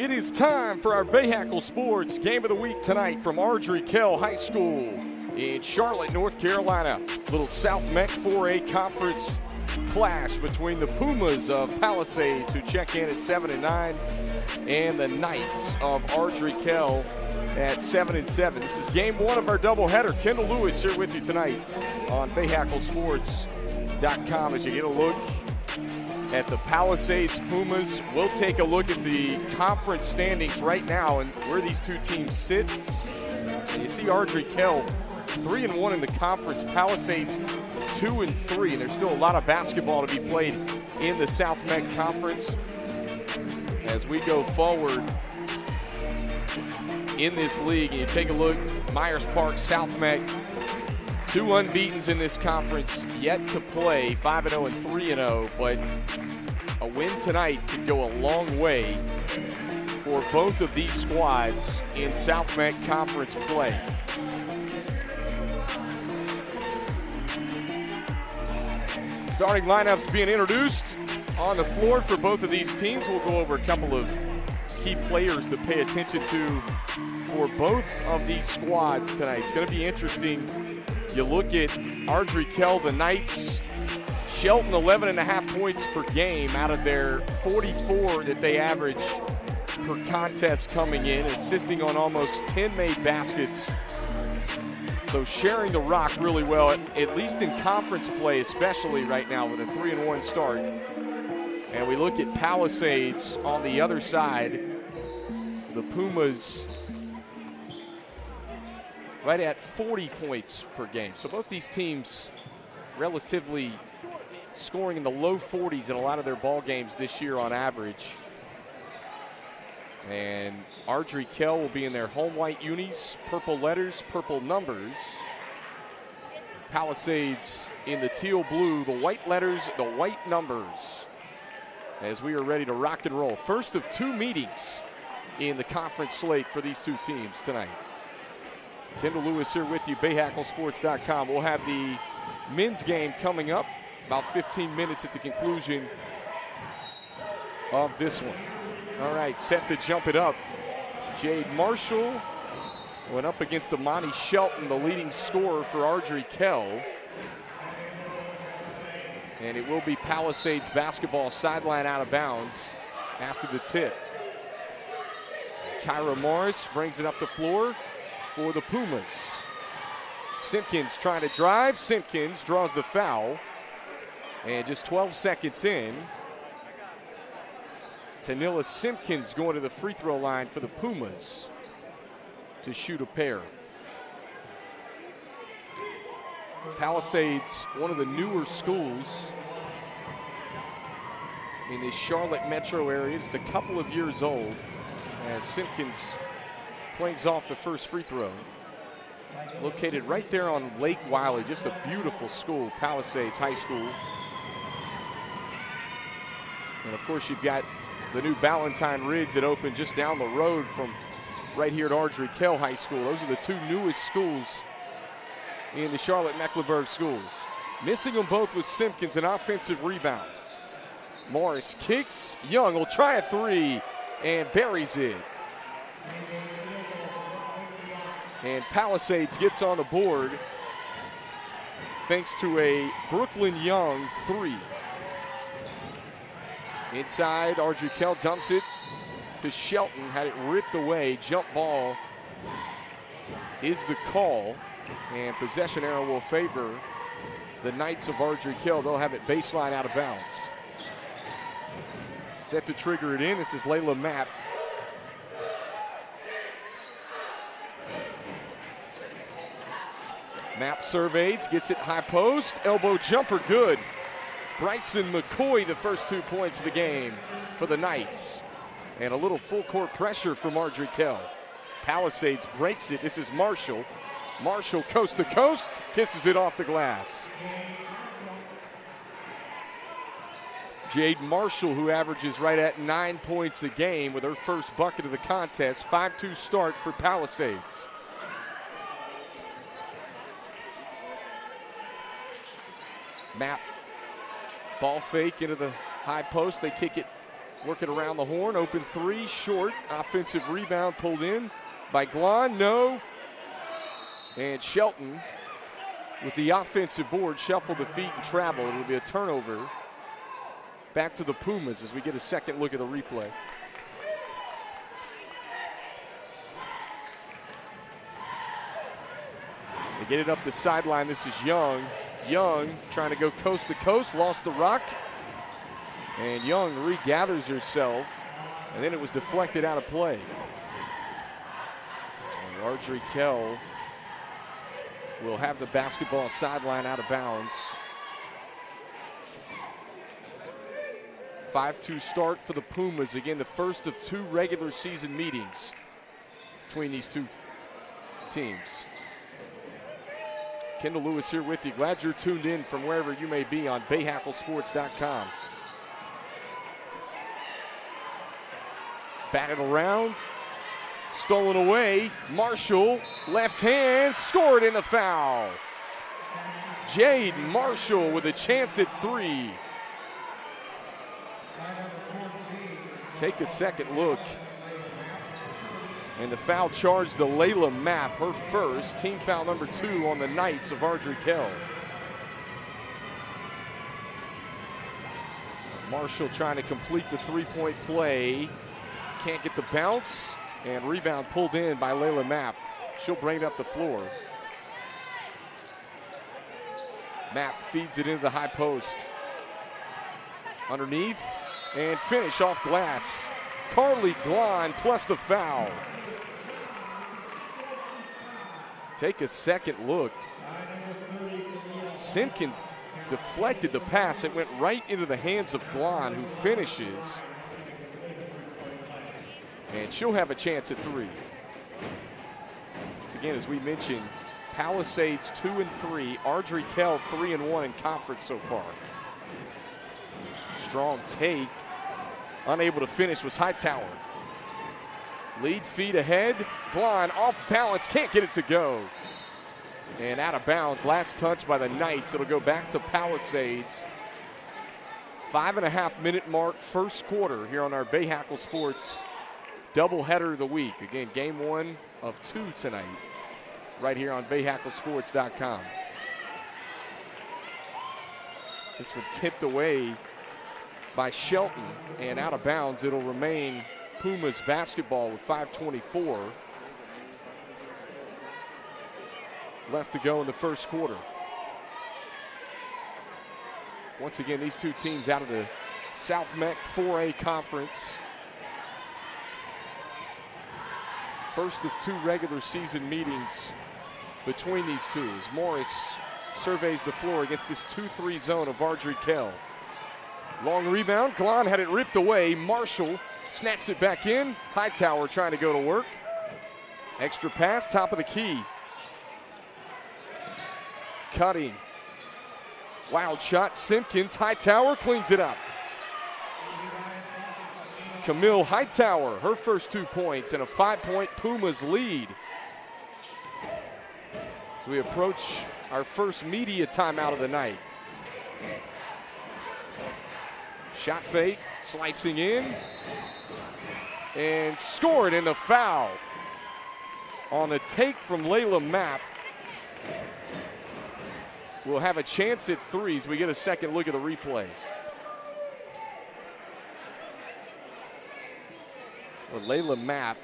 It is time for our Bahakel Sports Game of the Week tonight from Ardrey Kell High School in Charlotte, North Carolina. Little South Meck 4A Conference clash between the Pumas of Palisades, who check in at 7-9, and the Knights of Ardrey Kell at 7-7. This is game one of our doubleheader. Kendall Lewis here with you tonight on BahakelSports.com as you get a look at the Palisades Pumas. We'll take a look at the conference standings right now and where these two teams sit. And you see Ardrey Kell 3-1 in the conference, Palisades 2-3. There's still a lot of basketball to be played in the South Meck Conference as we go forward in this league. And you take a look, Myers Park, South Meck, 2 unbeatens in this conference, yet to play, 5-0 and 3-0, but a win tonight could go a long way for both of these squads in South Meck Conference play. Starting lineups being introduced on the floor for both of these teams. We'll go over a couple of key players to pay attention to for both of these squads tonight. It's going to be interesting. You look at Ardrey Kell, the Knights, Shelton 11.5 points per game out of their 44 that they average per contest coming in, assisting on almost 10 made baskets. So sharing the rock really well, at least in conference play, especially right now with a 3-1 start. And we look at Palisades on the other side. The Pumas right at 40 points per game. So both these teams relatively scoring in the low 40s in a lot of their ball games this year on average. And Ardrey Kell will be in their home white unis, purple letters, purple numbers. Palisades in the teal blue, the white letters, the white numbers, as we are ready to rock and roll. First of 2 meetings in the conference slate for these two teams tonight. Kendall Lewis here with you, BahakelSports.com. We'll have the men's game coming up about 15 minutes at the conclusion of this one. All right, set to jump it up. Jade Marshall went up against Amani Shelton, the leading scorer for Ardrey Kell. And it will be Palisades basketball, sideline out of bounds after the tip. Kyra Morris brings it up the floor for the Pumas. Simpkins trying to drive. Simpkins draws the foul. And just 12 seconds in, Tanilla Simpkins going to the free throw line for the Pumas to shoot a pair. Palisades, one of the newer schools in the Charlotte metro area. It's a couple of years old as Simpkins clings off the first free throw. Located right there on Lake Wiley, just a beautiful school, Palisades High School. And of course you've got the new Ballantine Ridge that opened just down the road from right here at Ardrey Kell High School. Those are the 2 newest schools in the Charlotte-Mecklenburg schools. Missing them both was Simpkins, an offensive rebound. Morris kicks, Young will try a 3 and buries it. And Palisades gets on the board thanks to a Brooklyn Young 3. Inside, Ardrey Kell dumps it to Shelton, had it ripped away. Jump ball is the call, and possession arrow will favor the Knights of Ardrey Kell. They'll have it baseline out of bounds. Set to trigger it in. This is Layla Mapp. Mapp surveys, gets it high post, elbow jumper good. Bryson McCoy, the first 2 points of the game for the Knights. And a little full court pressure from Ardrey Kell. Palisades breaks it. This is Marshall. Marshall coast to coast, kisses it off the glass. Jade Marshall, who averages right at 9 points a game with her first bucket of the contest. 5-2 start for Palisades. Mapp, ball fake into the high post. They kick it Working around the horn, open three, short. Offensive rebound pulled in by Glahn, no. And Shelton with the offensive board, shuffled the feet and travel. It'll be a turnover. Back to the Pumas as we get a second look at the replay. They get it up the sideline. This is Young. Young trying to go coast to coast, lost the rock. And Young regathers herself, and then it was deflected out of play. And Ardrey Kell will have the basketball sideline out of bounds. 5-2 start for the Pumas. Again, the first of 2 regular season meetings between these two teams. Kendall Lewis here with you. Glad you're tuned in from wherever you may be on BahakelSports.com. Batted around, stolen away. Marshall, left hand, scored in the foul. Jade Marshall with a chance at 3. Take a second look. And the foul charge to Layla Mapp, her first, team foul number 2 on the Knights of Ardrey Kell. Marshall trying to complete the 3-point play. Can't get the bounce, and rebound pulled in by Layla Mapp. She'll bring it up the floor. Mapp feeds it into the high post. Underneath, and finish off glass. Carly Glahn plus the foul. Take a second look. Simpkins deflected the pass. It went right into the hands of Glahn, who finishes. And she'll have a chance at 3. Once again, as we mentioned, Palisades 2 and 3, Ardrey Kell 3 and 1 in conference so far. Strong take. Unable to finish was Hightower. Lead feet ahead. Glahn off balance, can't get it to go. And out of bounds, last touch by the Knights. It'll go back to Palisades. 5.5 minute mark, first quarter here on our Bahakel Sports doubleheader of the week. Again, game 1 of 2 tonight, right here on BahakelSports.com. This one tipped away by Shelton and out of bounds. It'll remain Pumas basketball with 5:24 left to go in the first quarter. Once again, these two teams out of the South MEC 4A conference. First of 2 regular season meetings between these two as Morris surveys the floor against this 2-3 zone of Ardrey Kell. Long rebound, Glahn had it ripped away. Marshall snatched it back in. Hightower trying to go to work. Extra pass, top of the key. Cutting. Wild shot, Simpkins. Hightower cleans it up. Camille Hightower, her first 2 points and a 5-point Pumas lead. As we approach our first media timeout of the night. Shot fake, slicing in, and scored in the foul. On the take from Layla Mapp. We'll have a chance at 3 as we get a second look at the replay. Well, Layla Mapp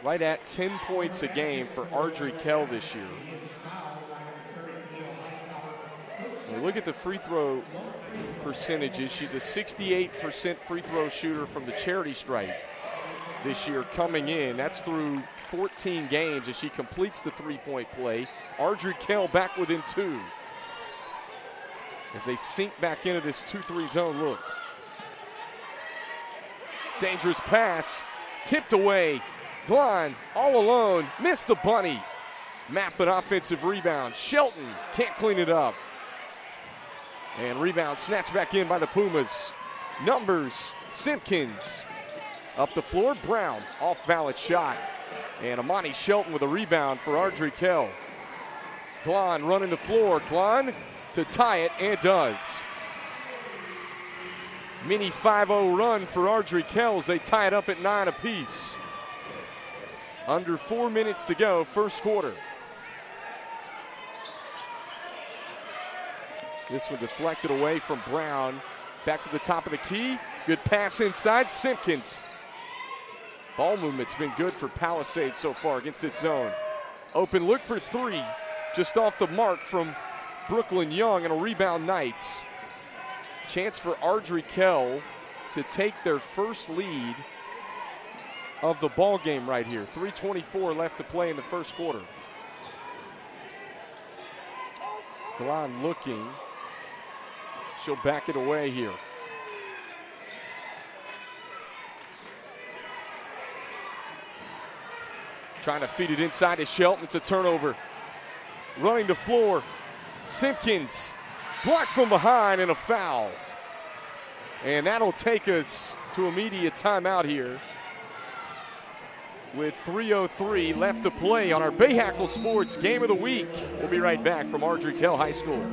right at 10 points a game for Ardrey Kell this year. When we look at the free throw percentages, she's a 68% free throw shooter from the charity stripe this year coming in. That's through 14 games as she completes the 3-point play. Ardrey Kell back within 2 as they sink back into this 2-3 zone look. Dangerous pass, tipped away. Glahn all alone, missed the bunny. Mapp an offensive rebound. Shelton can't clean it up. And rebound snatched back in by the Pumas. Numbers, Simpkins. Up the floor, Brown, off balance shot. And Amani Shelton with a rebound for Ardrey Kell. Glahn running the floor. Glahn to tie it, and does. mini 5-0 run for Ardrey Kell as they tie it up at 9 apiece. Under 4 minutes to go, first quarter. This one deflected away from Brown. Back to the top of the key. Good pass inside, Simpkins. Ball movement's been good for Palisades so far against this zone. Open look for three, just off the mark from Brooklyn Young, and a rebound Knights. Chance for Ardrey Kell to take their first lead of the ball game right here. 3:24 left to play in the first quarter. Glon looking. She'll back it away here. Trying to feed it inside to Shelton. It's a turnover. Running the floor. Simpkins blocked from behind and a foul. And that'll take us to immediate timeout here with 3:03 left to play on our Bahakel Sports Game of the Week. We'll be right back from Ardrey Kell High School.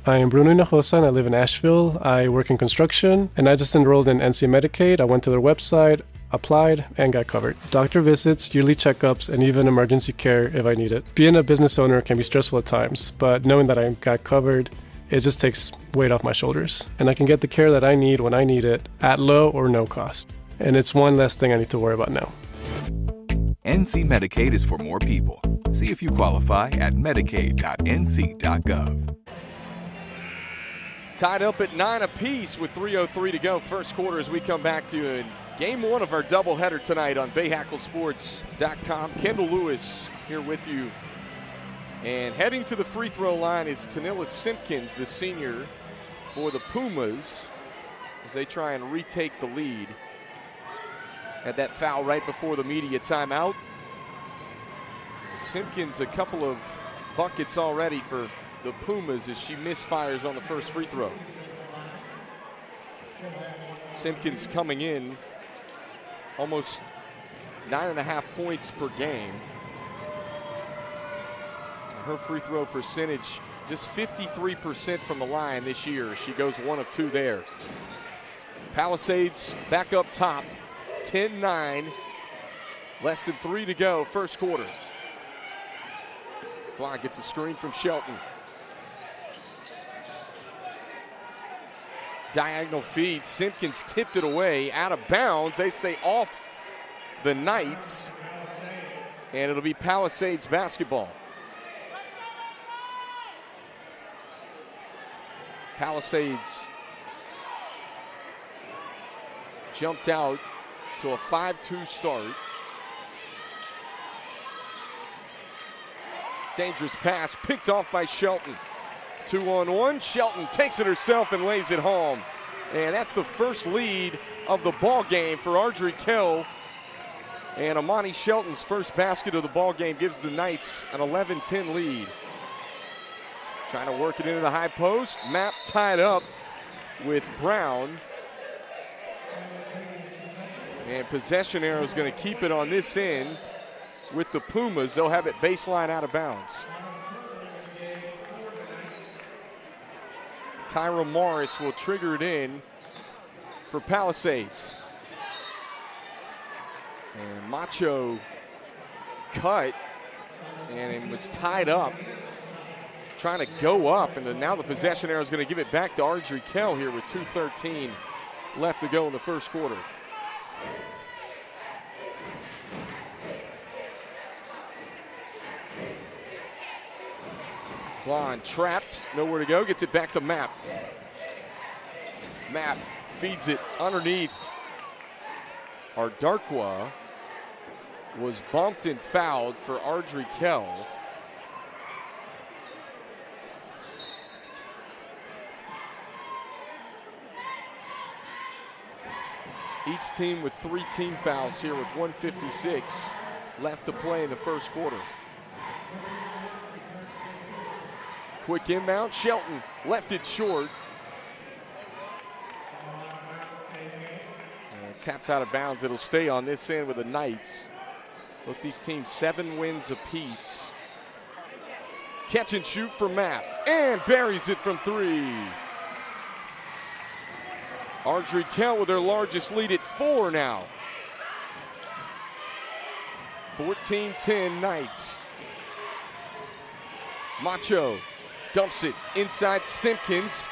I am Bruno Hinojosa and I live in Asheville. I work in construction and I just enrolled in NC Medicaid. I went to their website, applied, and got covered. Doctor visits, yearly checkups, and even emergency care if I need it. Being a business owner can be stressful at times, but knowing that I got covered, it just takes weight off my shoulders. And I can get the care that I need when I need it at low or no cost. And it's one less thing I need to worry about now. NC Medicaid is for more people. See if you qualify at medicaid.nc.gov. Tied up at 9 apiece with 3:03 to go. First quarter as we come back to you in game one of our doubleheader tonight on BahakelSports.com. Kendall Lewis here with you. And heading to the free throw line is Tanilla Simpkins, the senior for the Pumas, as they try and retake the lead. Had that foul right before the media timeout. Simpkins a couple of buckets already for the Pumas as she misfires on the first free throw. Simpkins coming in almost 9.5 points per game. Her free throw percentage just 53% from the line this year. She goes 1 of 2 there. Palisades back up top, 10-9, less than 3 to go, first quarter. Glock gets a screen from Shelton. Diagonal feed, Simpkins tipped it away, out of bounds. They say off the Knights, and it'll be Palisades basketball. Palisades jumped out to a 5-2 start. Dangerous pass picked off by Shelton. 2-on-1, Shelton takes it herself and lays it home. And that's the first lead of the ball game for Ardrey Kell. And Amani Shelton's first basket of the ball game gives the Knights an 11-10 lead. Trying to work it into the high post. Map tied up with Brown. And possession arrow is going to keep it on this end with the Pumas. They'll have it baseline out of bounds. Kyra Morris will trigger it in for Palisades. And Macho cut, and it was tied up. trying to go up, and now the possession arrow is going to give it back to Ardrey Kell here with 2:13 left to go in the first quarter. Vaughn trapped, nowhere to go, gets it back to Mapp. Mapp feeds it underneath. Ardrey was bumped and fouled for Ardrey Kell. Each team with 3 team fouls here with 1:56 left to play in the first quarter. Quick inbound, Shelton left it short. And tapped out of bounds. It'll stay on this end with the Knights. Both these teams 7 wins apiece. Catch and shoot for Mapp, and buries it from 3. Ardrey Kell with their largest lead at 4 now. 14-10 Knights. Macho dumps it inside Simpkins.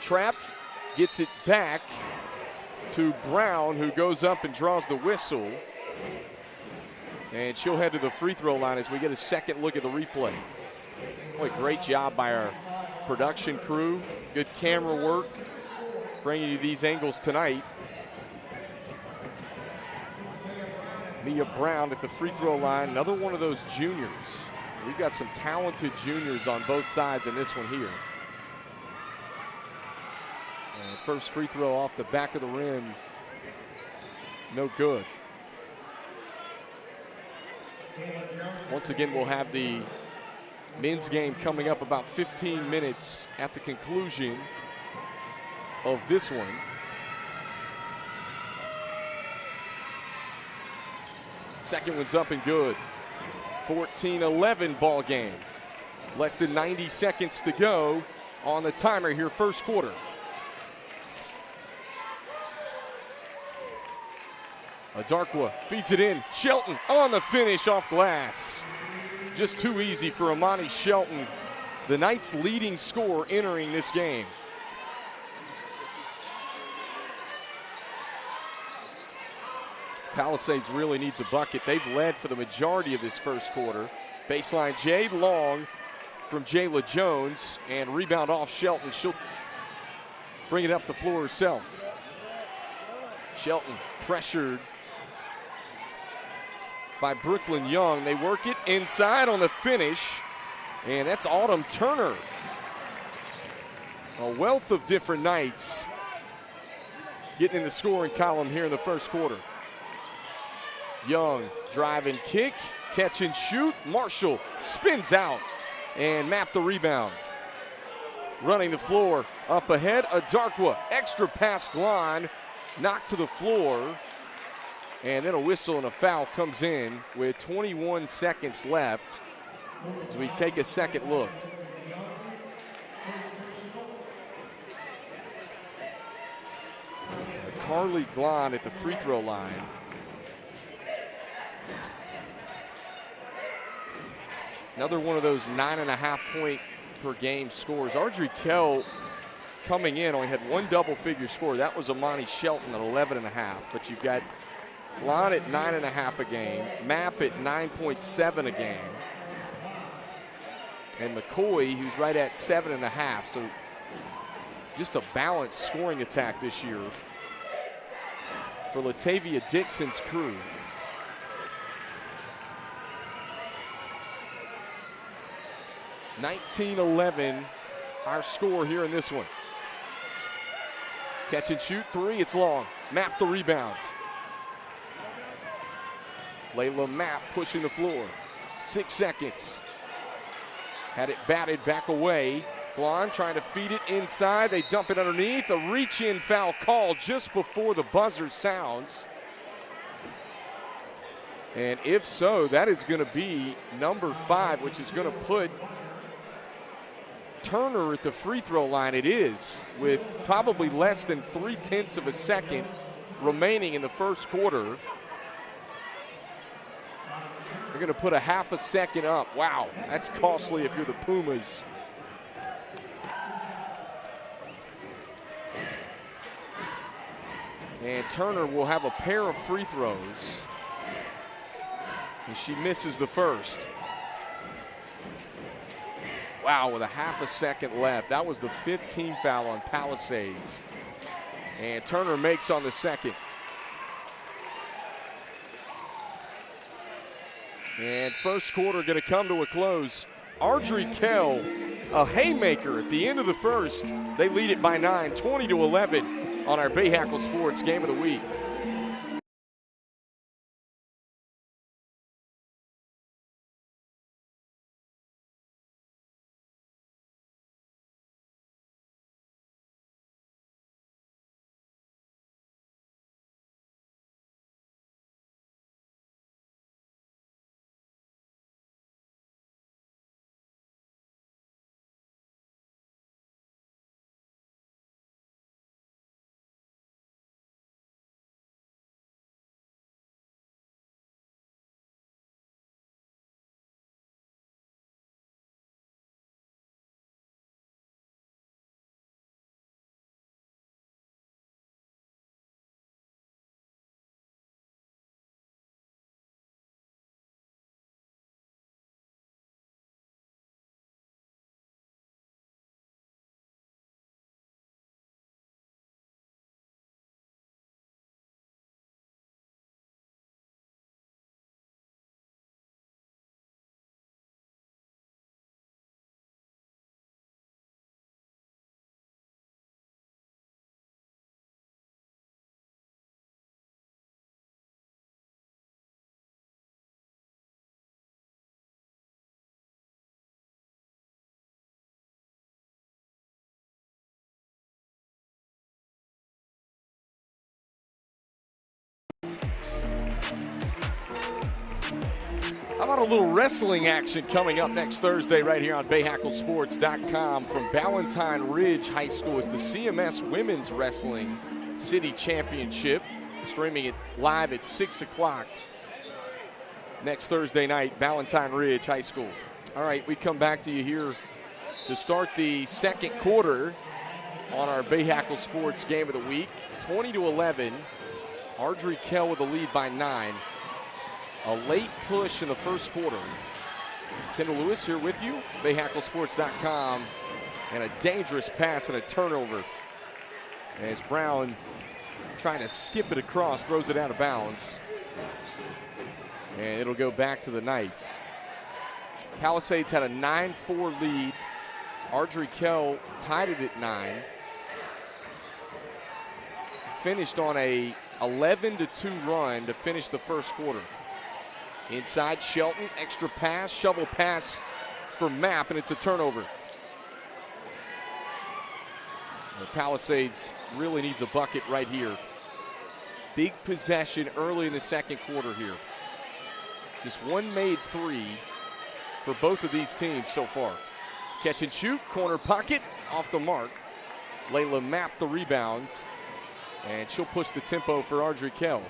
Trapped, gets it back to Brown, who goes up and draws the whistle. And she'll head to the free throw line as we get a second look at the replay. Boy, great job by our production crew. Good camera work, bringing you these angles tonight. Mia Brown at the free throw line, another one of those juniors. We've got some talented juniors on both sides in this one here. And first free throw off the back of the rim, no good. Once again, we'll have the men's game coming up about 15 minutes at the conclusion of this one. Second one's up and good. 14-11 ball game. Less than 90 seconds to go on the timer here, first quarter. Ardrey feeds it in. Shelton on the finish off glass. Just too easy for Amani Shelton, the Knights' leading scorer entering this game. Palisades really needs a bucket. They've led for the majority of this first quarter. Baseline Jade long from Jayla Jones, and rebound off Shelton. She'll bring it up the floor herself. Shelton pressured by Brooklyn Young. They work it inside on the finish, and that's Autumn Turner. A wealth of different Knights getting in the scoring column here in the first quarter. Young, drive and kick, catch and shoot. Marshall spins out and Mapp the rebound. Running the floor up ahead, Ardrey, extra pass line, knocked to the floor. And then a whistle and a foul comes in with 21 seconds left as we take a second look. Carly Glahn at the free throw line. Another one of those 9.5-point per game scores. Ardrey Kell coming in only had 1 double-figure score. That was Amani Shelton at 11.5. But you've got Glahn at 9.5 a game, Mapp at 9.7 a game, and McCoy, who's right at 7.5. So just a balanced scoring attack this year for Latavia Dixon's crew. (19-11) our score here in this one. Catch and shoot 3, it's long. Mapp the rebound. Layla Mapp pushing the floor. 6 seconds. Had it batted back away. Glahn trying to feed it inside. They dump it underneath. A reach-in foul call just before the buzzer sounds. And if so, that is going to be number 5, which is going to put Turner at the free throw line. It is, with probably less than 0.3 of a second remaining in the first quarter. They're They're going to put a half a second up. Wow, that's costly if you're the Pumas. And Turner will have a pair of free throws. And she misses the first. Wow, with a half a second left. That was the 15th foul on Palisades. And Turner makes on the second. And first quarter going to come to a close. Ardrey Kell, a haymaker at the end of the first. They lead it by 9, 20-11 on our Bahakel Sports Game of the Week. How about a little wrestling action coming up next Thursday right here on BahakelSports.com from Ballantyne Ridge High School. It's the CMS Women's Wrestling City Championship. Streaming it live at 6 o'clock next Thursday night, Ballantyne Ridge High School. All right, we come back to you here to start the second quarter on our Bahakel Sports Game of the Week. 20-11, Ardrey Kell with the lead by 9. A late push in the first quarter. Kendall Lewis here with you, BahakelSports.com, and a dangerous pass and a turnover as Brown, trying to skip it across, throws it out of bounds. And it'll go back to the Knights. Palisades had a 9-4 lead. Ardrey Kell tied it at 9. Finished on a 11-2 run to finish the first quarter. Inside Shelton, extra pass, shovel pass for Mapp, and it's a turnover. The Palisades really needs a bucket right here. Big possession early in the second quarter here. Just one made three for both of these teams so far. Catch and shoot, corner pocket, off the mark. Layla Mapp the rebound, and she'll push the tempo for Ardrey Kell.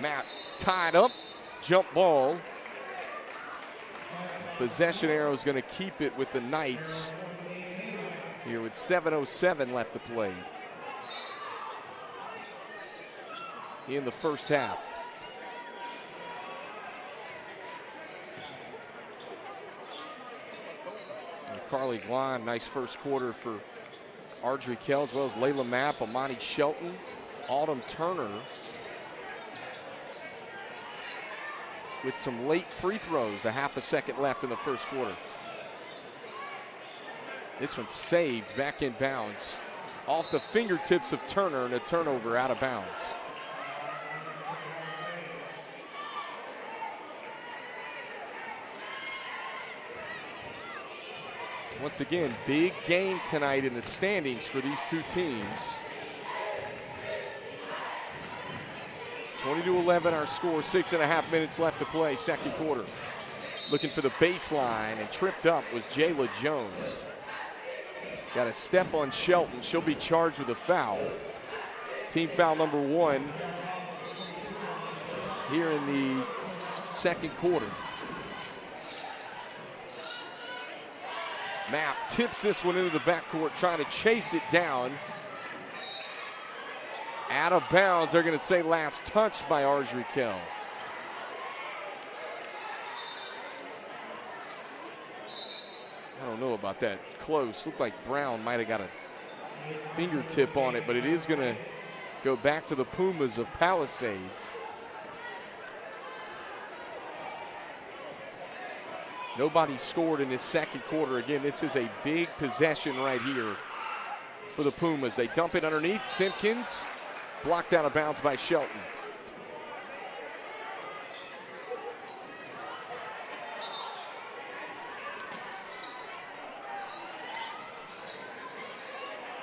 Mapp tied up, jump ball. Possession arrow is going to keep it with the Knights here with 7:07 left to play in the first half. And Carly Glahn, nice first quarter for Ardrey Kell, as well as Layla Mapp, Amani Shelton, Autumn Turner, with some late free throws, a half a second left in the first quarter. This one's saved, back in bounds. Off the fingertips of Turner, and a turnover out of bounds. Once again, big game tonight in the standings for these two teams. 20-11 our score, 6.5 minutes left to play, second quarter. Looking for the baseline, and tripped up was Jayla Jones. Got a step on Shelton. She'll be charged with a foul. Team foul number 1 here in the second quarter. Mapp tips this one into the backcourt, trying to chase it down. Out of bounds, they're going to say last touch by Ardrey Kell. I don't know about that. Close. Looked like Brown might have got a fingertip on it, but it is going to go back to the Pumas of Palisades. Nobody scored in this second quarter. Again, this is a big possession right here for the Pumas. They dump it underneath. Simpkins blocked out of bounds by Shelton.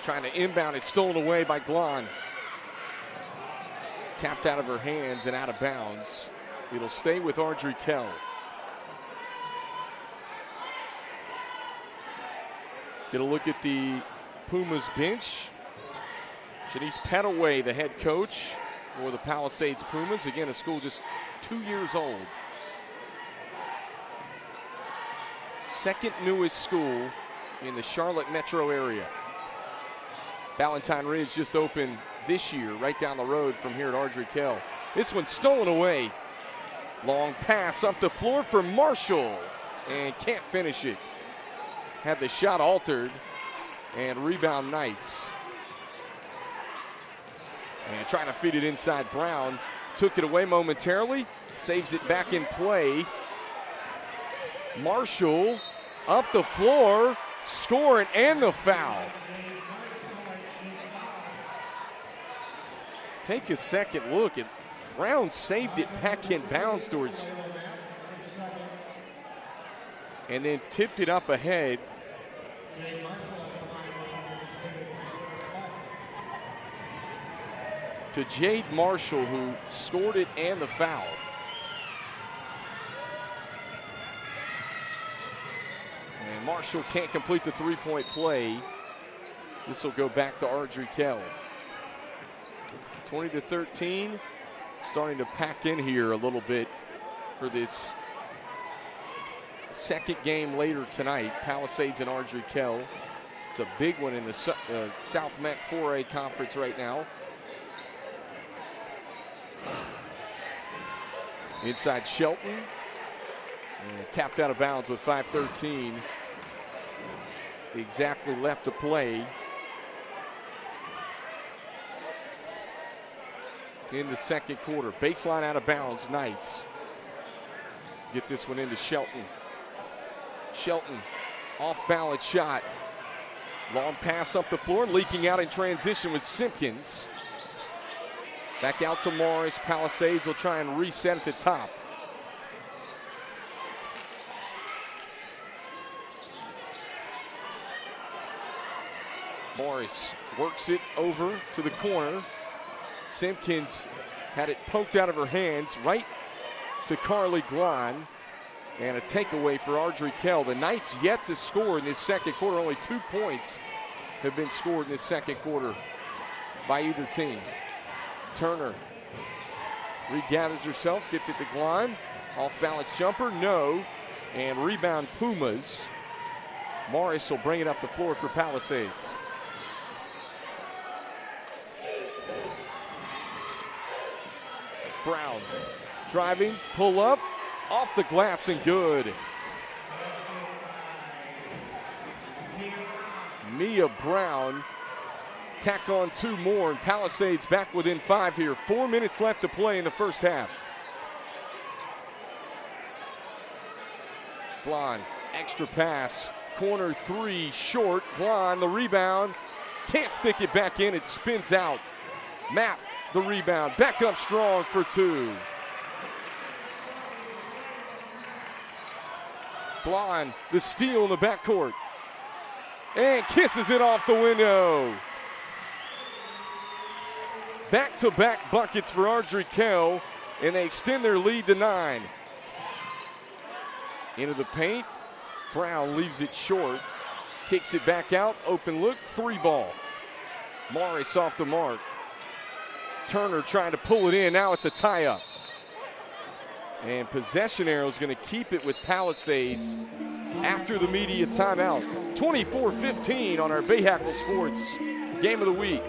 Trying to inbound it, stolen away by Glahn. Tapped out of her hands and out of bounds. It'll stay with Ardrey Kell. Get a look at the Pumas bench. Shanice Pettaway, the head coach for the Palisades Pumas. Again, a school just 2 years old. Second newest school in the Charlotte metro area. Valentine Ridge just opened this year, right down the road from here at Ardrey Kell. This one stolen away. Long pass up the floor for Marshall, and can't finish it. Had the shot altered, and rebound Knights. And trying to feed it inside. Brown took it away momentarily, saves it back in play. Marshall up the floor, scoring and the foul. Take a second look at Brown, saved it back in bounds towards, and then tipped it up ahead. To Jade Marshall, who scored it and the foul. And Marshall can't complete the three-point play. This will go back to Ardrey Kell. 20-13, starting to pack in here a little bit for this second game later tonight. Palisades and Ardrey Kell. It's a big one in the South MEC 4A conference right now. Inside Shelton. And tapped out of bounds with 5:13 exactly left to play in the second quarter. Baseline out of bounds, Knights. Get this one into Shelton. Shelton, off balance shot. Long pass up the floor, leaking out in transition with Simpkins. Back out to Morris. Palisades will try and reset at the top. Morris works it over to the corner. Simpkins had it poked out of her hands right to Carly Glahn. And a takeaway for Ardrey Kell. The Knights yet to score in this second quarter. Only 2 points have been scored in this second quarter by either team. Turner regathers herself, gets it to Glahn. Off balance jumper, no. And rebound Pumas. Morris will bring it up the floor for Palisades. Brown driving, pull up, off the glass and good. Mia Brown tack on 2 more, and Palisades back within 5 here. 4 minutes left to play in the first half. Glahn, extra pass, corner 3, short. Glahn, the rebound, can't stick it back in, it spins out. Mapp, the rebound, back up strong for 2. Glahn, the steal in the backcourt, and kisses it off the window. Back-to-back buckets for Ardrey Kell, and they extend their lead to 9. Into the paint, Brown leaves it short, kicks it back out, open look, 3 ball. Morris off the mark. Turner trying to pull it in, now it's a tie-up. And possession arrow is going to keep it with Palisades after the media timeout. 24-15 on our Bahakel Sports Game of the Week.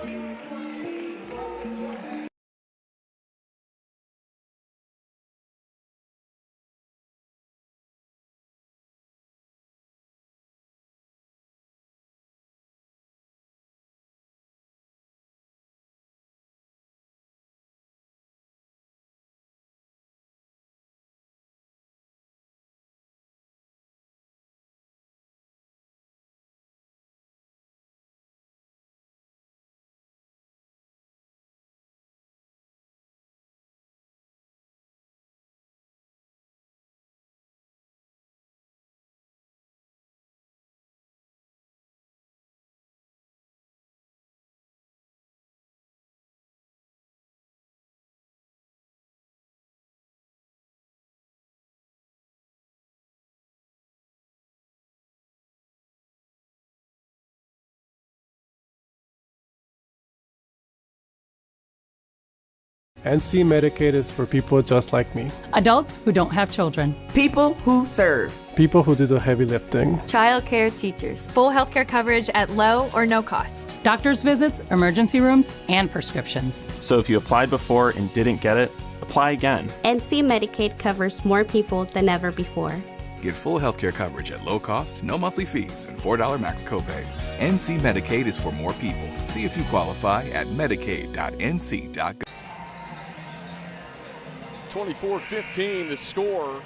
NC Medicaid is for people just like me. Adults who don't have children. People who serve. People who do the heavy lifting. Child care teachers. Full healthcare coverage at low or no cost. Doctor's visits, emergency rooms, and prescriptions. So if you applied before and didn't get it, apply again. NC Medicaid covers more people than ever before. Get full healthcare coverage at low cost, no monthly fees, and $4 max copays. NC Medicaid is for more people. See if you qualify at medicaid.nc.gov. 24-15 the score.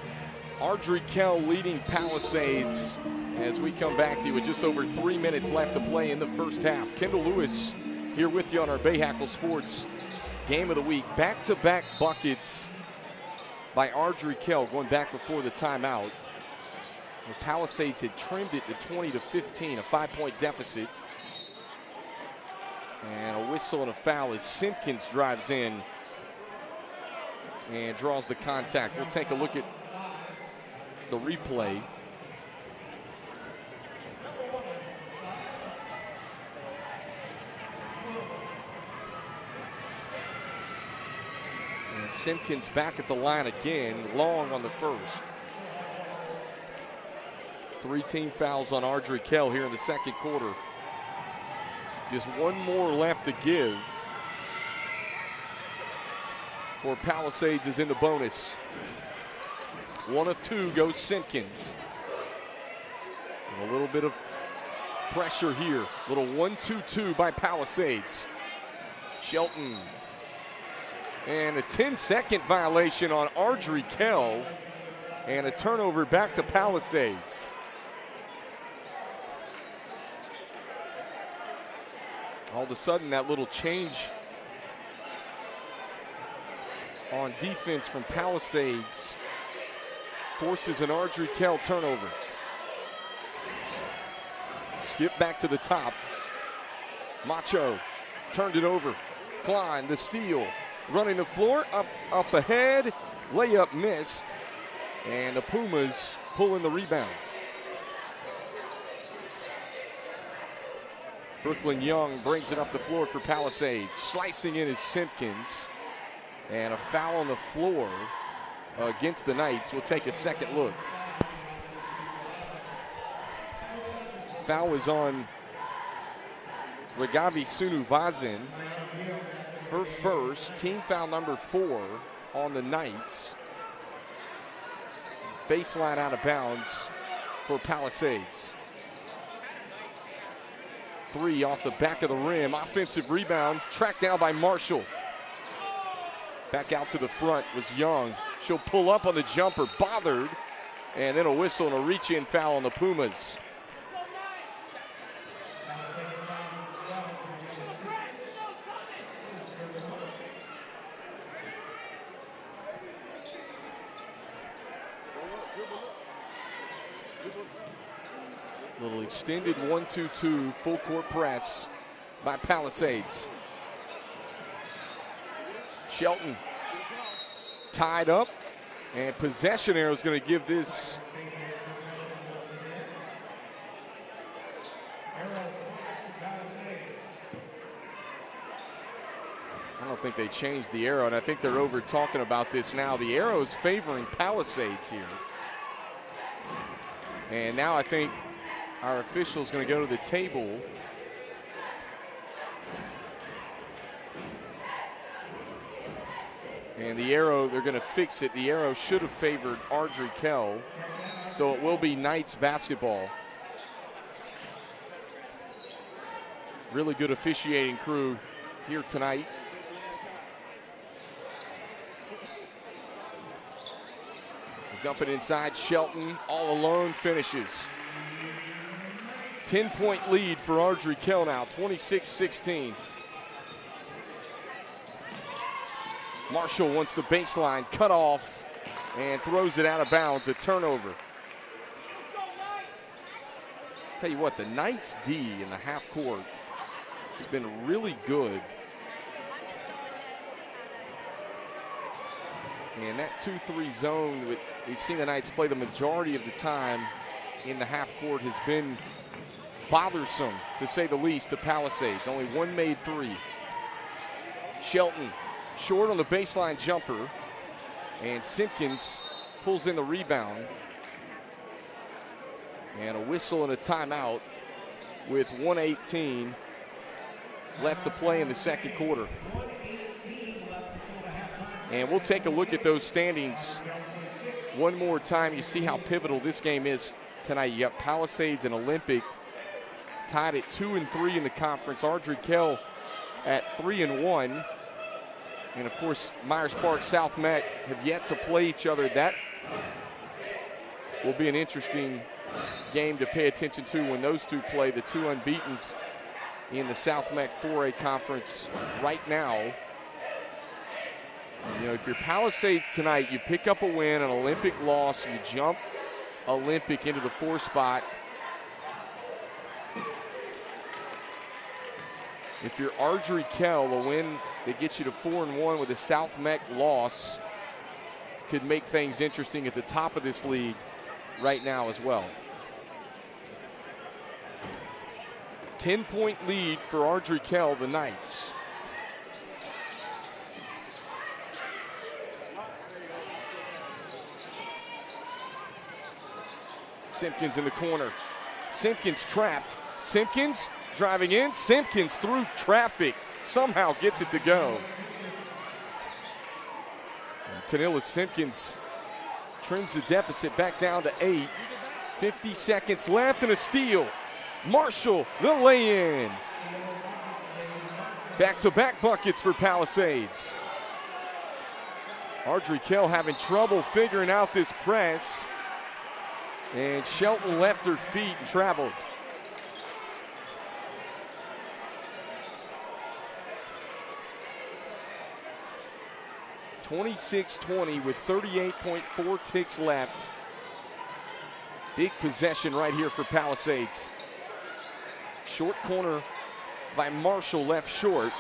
Ardrey Kell leading Palisades as we come back to you with just over 3 minutes left to play in the first half. Kendall Lewis here with you on our Bahakel Sports Game of the Week. Back-to-back buckets by Ardrey Kell going back before the timeout. The Palisades had trimmed it to 20-15, a 5-point deficit. And a whistle and a foul as Simpkins drives in and draws the contact. We'll take a look at the replay. And Simpkins back at the line again, long on the first. 3 team fouls on Ardrey Kell here in the second quarter. Just one more left to give. For Palisades is in the bonus. 1 of 2 goes Simpkins. And a little bit of pressure here. Little 1-2-2 by Palisades. Shelton. And a 10-second violation on Ardrey Kell. And a turnover back to Palisades. All of a sudden, that little change on defense from Palisades forces an Ardrey Kell turnover. Skip back to the top. Macho turned it over. Klein, the steal, running the floor, up ahead, layup missed, and the Pumas pulling the rebound. Brooklyn Young brings it up the floor for Palisades. Slicing in is Simpkins. And a foul on the floor against the Knights. We'll take a second look. Foul was on Regavi Sunuvazin. Her first, team foul number 4 on the Knights. Baseline out of bounds for Palisades. 3 off the back of the rim. Offensive rebound, tracked down by Marshall. Back out to the front was Young. She'll pull up on the jumper, bothered, and then a whistle and a reach-in foul on the Pumas. Little extended 1-2-2 full court press by Palisades. Shelton tied up, and possession arrow is going to give this I don't think they changed the arrow, and I think they're over talking about this now. The arrow's favoring Palisades here. And now I think our official's going to go to the table. And the arrow, they're going to fix it. The arrow should have favored Ardrey Kell. So it will be Knights basketball. Really good officiating crew here tonight. Dump it inside. Shelton all alone finishes. 10-point lead for Ardrey Kell now, 26-16. Marshall wants the baseline cut off and throws it out of bounds, a turnover. Tell you what, the Knights D in the half court has been really good. And that 2-3 zone, we've seen the Knights play the majority of the time in the half court, has been bothersome, to say the least, to Palisades. Only one made three. Shelton short on the baseline jumper, and Simpkins pulls in the rebound. And a whistle and a timeout with 1:18 left to play in the second quarter. And we'll take a look at those standings one more time. You see how pivotal this game is tonight. You got Palisades and Olympic tied at 2 and 3 in the conference. Ardrey Kell at 3 and 1. And of course, Myers Park, South Met have yet to play each other. That will be an interesting game to pay attention to when those two play, the two unbeatens in the South Met 4A conference right now. You know, if you're Palisades tonight, you pick up a win, an Olympic loss, you jump Olympic into the 4 spot. If you're Ardrey Kell, a win that gets you to 4 and 1 with a South Met loss could make things interesting at the top of this league right now as well. 10-point lead for Ardrey Kell, the Knights. Simpkins in the corner. Simpkins trapped. Simpkins driving in. Simpkins through traffic. Somehow gets it to go. Tanilla Simpkins trims the deficit back down to 8. 50 seconds left and a steal. Marshall, the lay-in. Back-to-back buckets for Palisades. Ardrey Kell having trouble figuring out this press. And Shelton left her feet and traveled. (26-20) with 38.4 ticks left. Big possession right here for Palisades. Short corner by Marshall, left short.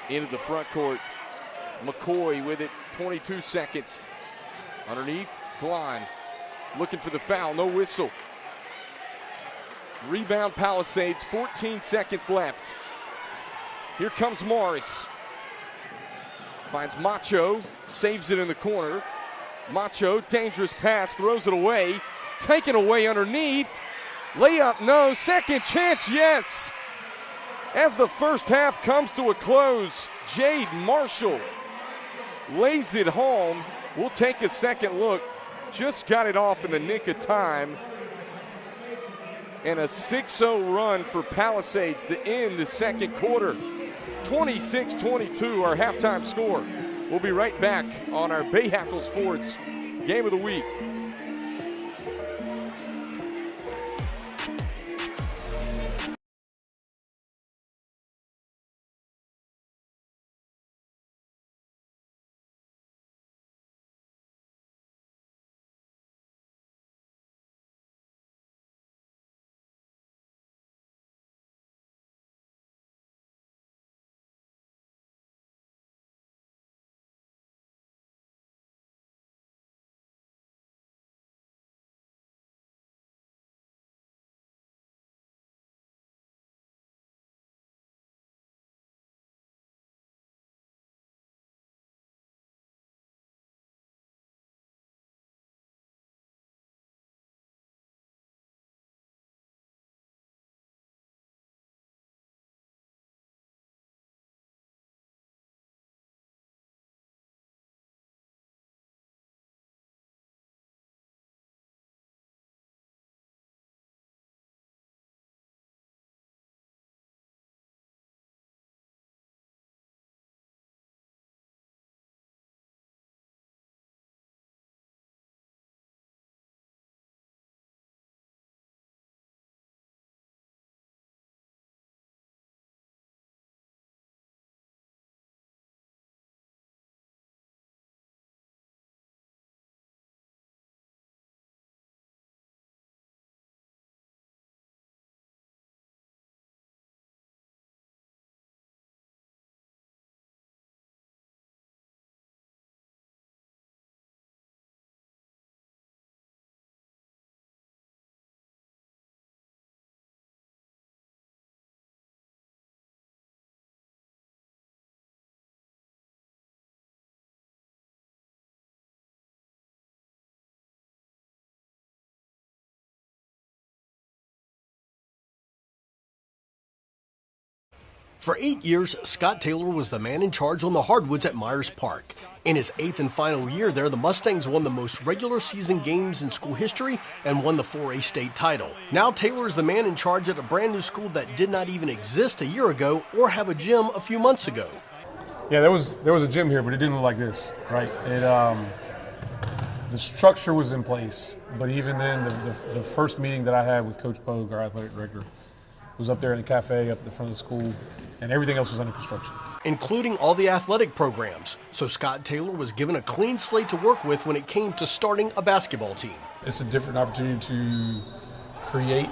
Into the front court. McCoy with it, 22 seconds. Underneath, Glon looking for the foul, no whistle. Rebound Palisades, 14 seconds left. Here comes Morris. Finds Macho, saves it in the corner. Macho, dangerous pass, throws it away. Taken away underneath. Layup, no. Second chance, yes. As the first half comes to a close, Jade Marshall lays it home. We'll take a second look. Just got it off in the nick of time. And a 6-0 run for Palisades to end the second quarter. 26-22, our halftime score. We'll be right back on our Bahakel Sports Game of the Week. For 8 years, Scott Taylor was the man in charge on the hardwoods at Myers Park. In his 8th and final year there, the Mustangs won the most regular season games in school history and won the 4A state title. Now Taylor is the man in charge at a brand new school that did not even exist a year ago or have a gym a few months ago. Yeah, there was a gym here, but it didn't look like this, right? The structure was in place, but even then, the first meeting that I had with Coach Pogue, our athletic director, was up there in the cafe up at the front of the school, and everything else was under construction. Including all the athletic programs. So Scott Taylor was given a clean slate to work with when it came to starting a basketball team. It's a different opportunity to create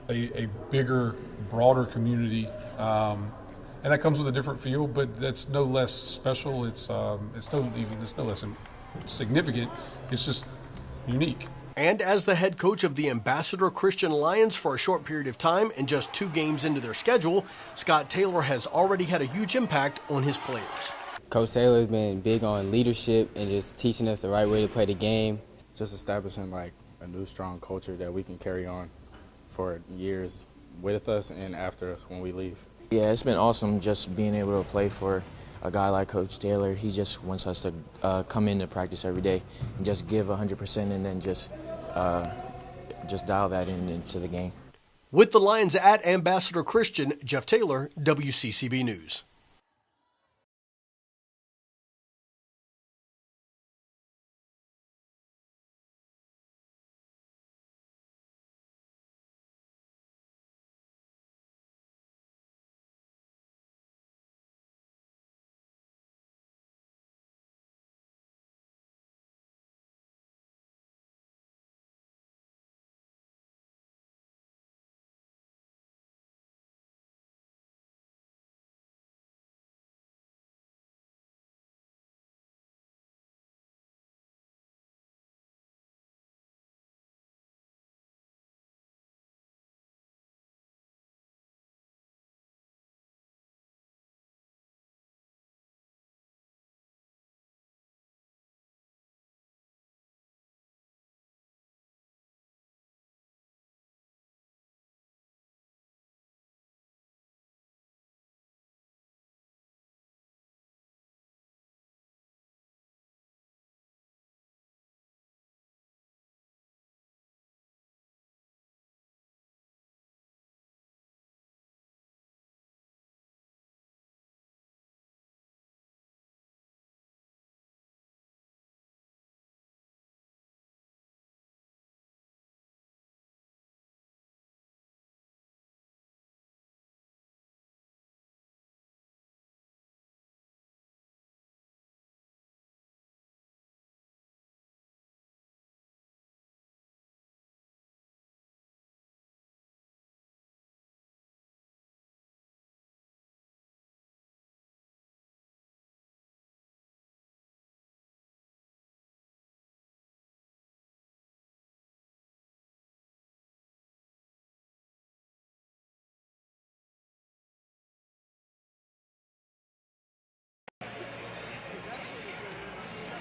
a bigger, broader community, and that comes with a different feel, but that's no less special. It's no less significant. It's just unique. And as the head coach of the Ambassador Christian Lions for a short period of time and just 2 games into their schedule, Scott Taylor has already had a huge impact on his players. Coach Taylor has been big on leadership and just teaching us the right way to play the game. Just establishing like a new strong culture that we can carry on for years with us and after us when we leave. Yeah, it's been awesome just being able to play for a guy like Coach Taylor. He just wants us to come into practice every day and just give 100% and then just dial that into the game. With the Lions at Ambassador Christian, Jeff Taylor, WCCB News.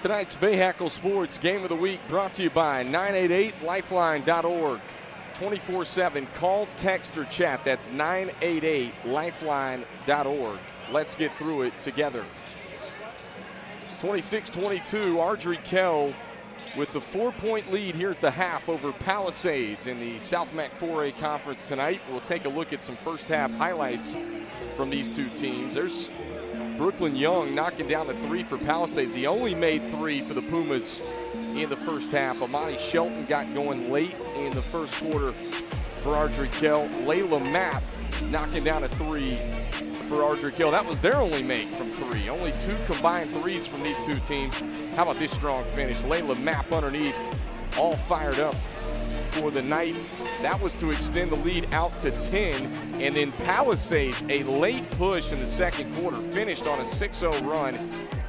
Tonight's Bahakel Sports Game of the Week brought to you by 988lifeline.org. 24/7 call, text, or chat. That's 988lifeline.org. Let's get through it together. 26-22, Ardrey Kell with the 4-point lead here at the half over Palisades in the South MAC 4A Conference tonight. We'll take a look at some first half highlights from these two teams. There's Brooklyn Young knocking down a 3 for Palisades. He only made 3 for the Pumas in the first half. Amani Shelton got going late in the first quarter for Ardrey Kell. Layla Mapp knocking down a 3 for Ardrey Kell. That was their only make from 3. Only 2 combined 3s from these two teams. How about this strong finish? Layla Mapp underneath, all fired up for the Knights. That was to extend the lead out to 10. And then Palisades, a late push in the second quarter, finished on a 6-0 run.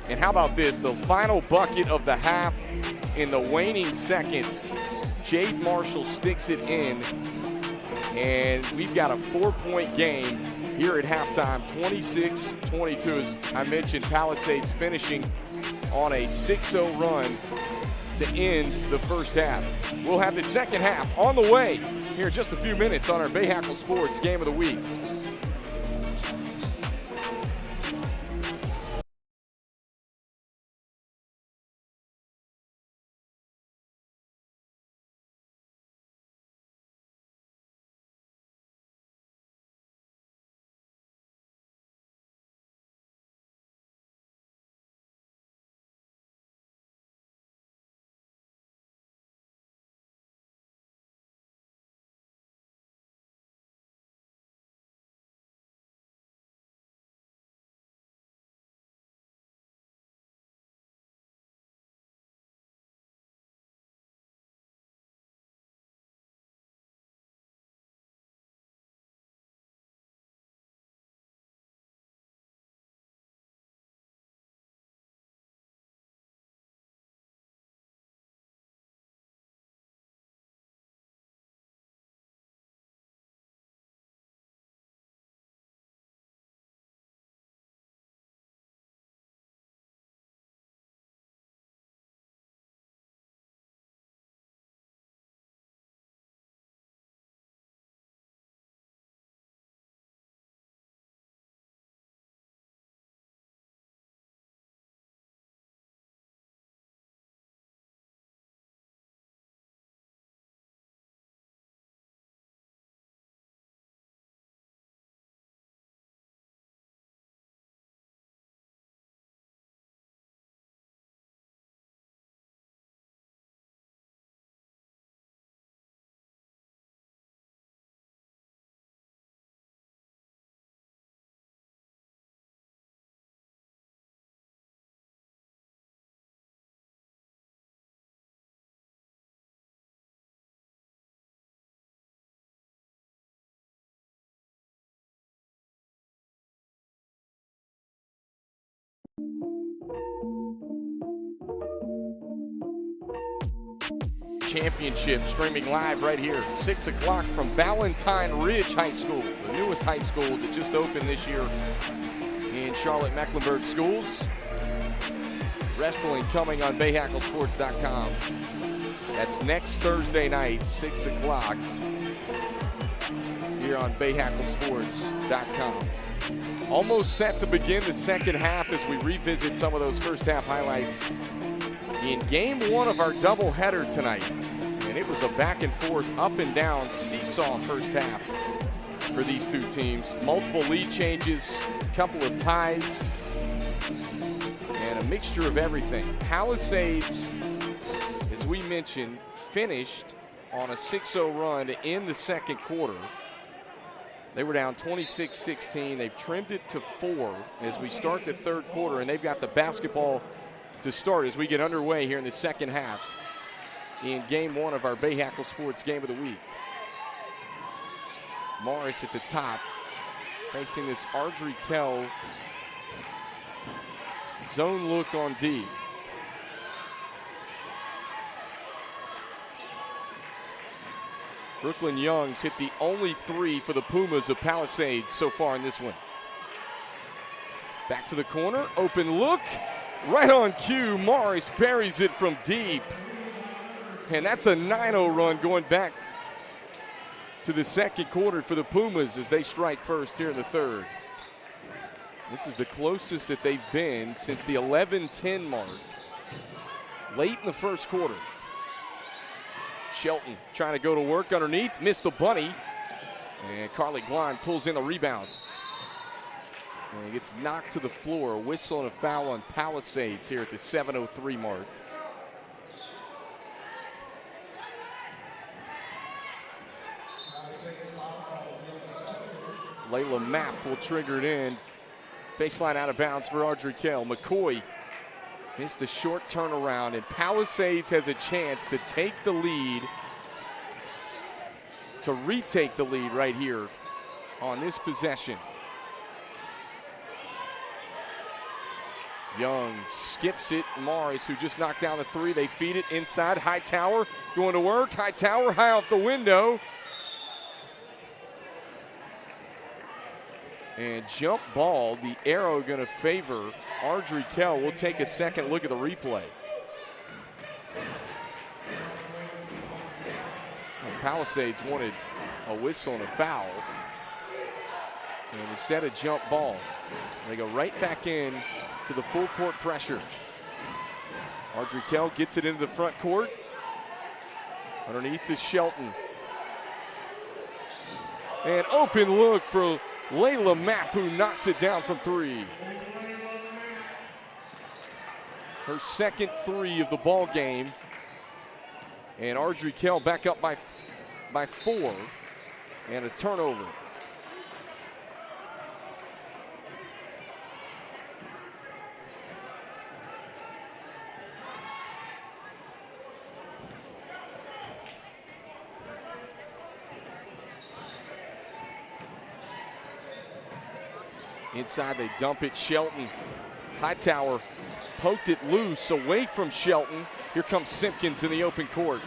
And how about this? The final bucket of the half in the waning seconds. Jade Marshall sticks it in. And we've got a 4-point game here at halftime, 26-22. As I mentioned, Palisades finishing on a 6-0 run to end the first half. We'll have the second half on the way here in just a few minutes on our Bahakel Sports Game of the Week. Championship streaming live right here, 6 o'clock from Valentine Ridge High School, the newest high school that just opened this year in Charlotte-Mecklenburg schools. Wrestling coming on BahakelSports.com. That's next Thursday night, 6 o'clock, here on BahakelSports.com. Almost set to begin the second half as we revisit some of those first half highlights in game one of our doubleheader tonight. And it was a back and forth, up and down seesaw first half for these two teams. Multiple lead changes, a couple of ties, and a mixture of everything. Palisades, as we mentioned, finished on a 6-0 run in the second quarter. They were down 26-16. They've trimmed it to 4 as we start the third quarter, and they've got the basketball to start as we get underway here in the second half in game one of our Bahakel Sports Game of the Week. Morris at the top, facing this Ardrey Kell zone look on D. Brooklyn Young's hit the only 3 for the Pumas of Palisades so far in this one. Back to the corner, open look, right on cue. Morris buries it from deep. And that's a 9-0 run going back to the second quarter for the Pumas as they strike first here in the third. This is the closest that they've been since the 11-10 mark, late in the first quarter. Shelton trying to go to work underneath, missed the bunny, and Carly Glein pulls in the rebound. And he gets knocked to the floor. A whistle and a foul on Palisades here at the 7:03 mark. Layla Mapp will trigger it in. Baseline out of bounds for Ardrey Kell. McCoy missed the short turnaround, and Palisades has a chance to take the lead, to retake the lead right here on this possession. Young skips it. Morris, who just knocked down the 3, they feed it inside. Hightower going to work. Hightower high off the window. And jump ball, the arrow going to favor Ardrey Kell. We'll take a second look at the replay. Well, Palisades wanted a whistle and a foul. And instead of jump ball, they go right back in to the full court pressure. Ardrey Kell gets it into the front court. Underneath is Shelton. And open look for Layla Mapp, who knocks it down from 3. Her second 3 of the ball game. And Ardrey Kell back up by 4. And a turnover. Inside they dump it, Shelton. Hightower poked it loose away from Shelton. Here comes Simpkins in the open court.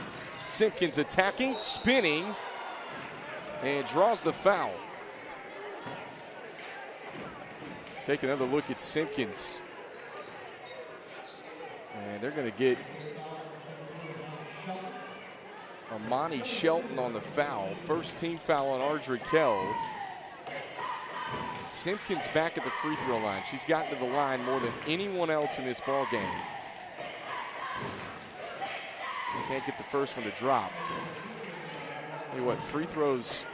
Simpkins attacking, spinning, and draws the foul. Take another look at Simpkins. And they're going to get Amani Shelton on the foul. First team foul on Ardrey Kell. Simpkins back at the free throw line. She's gotten to the line more than anyone else in this ball game. Can't get the first one to drop. Tell you what, free throws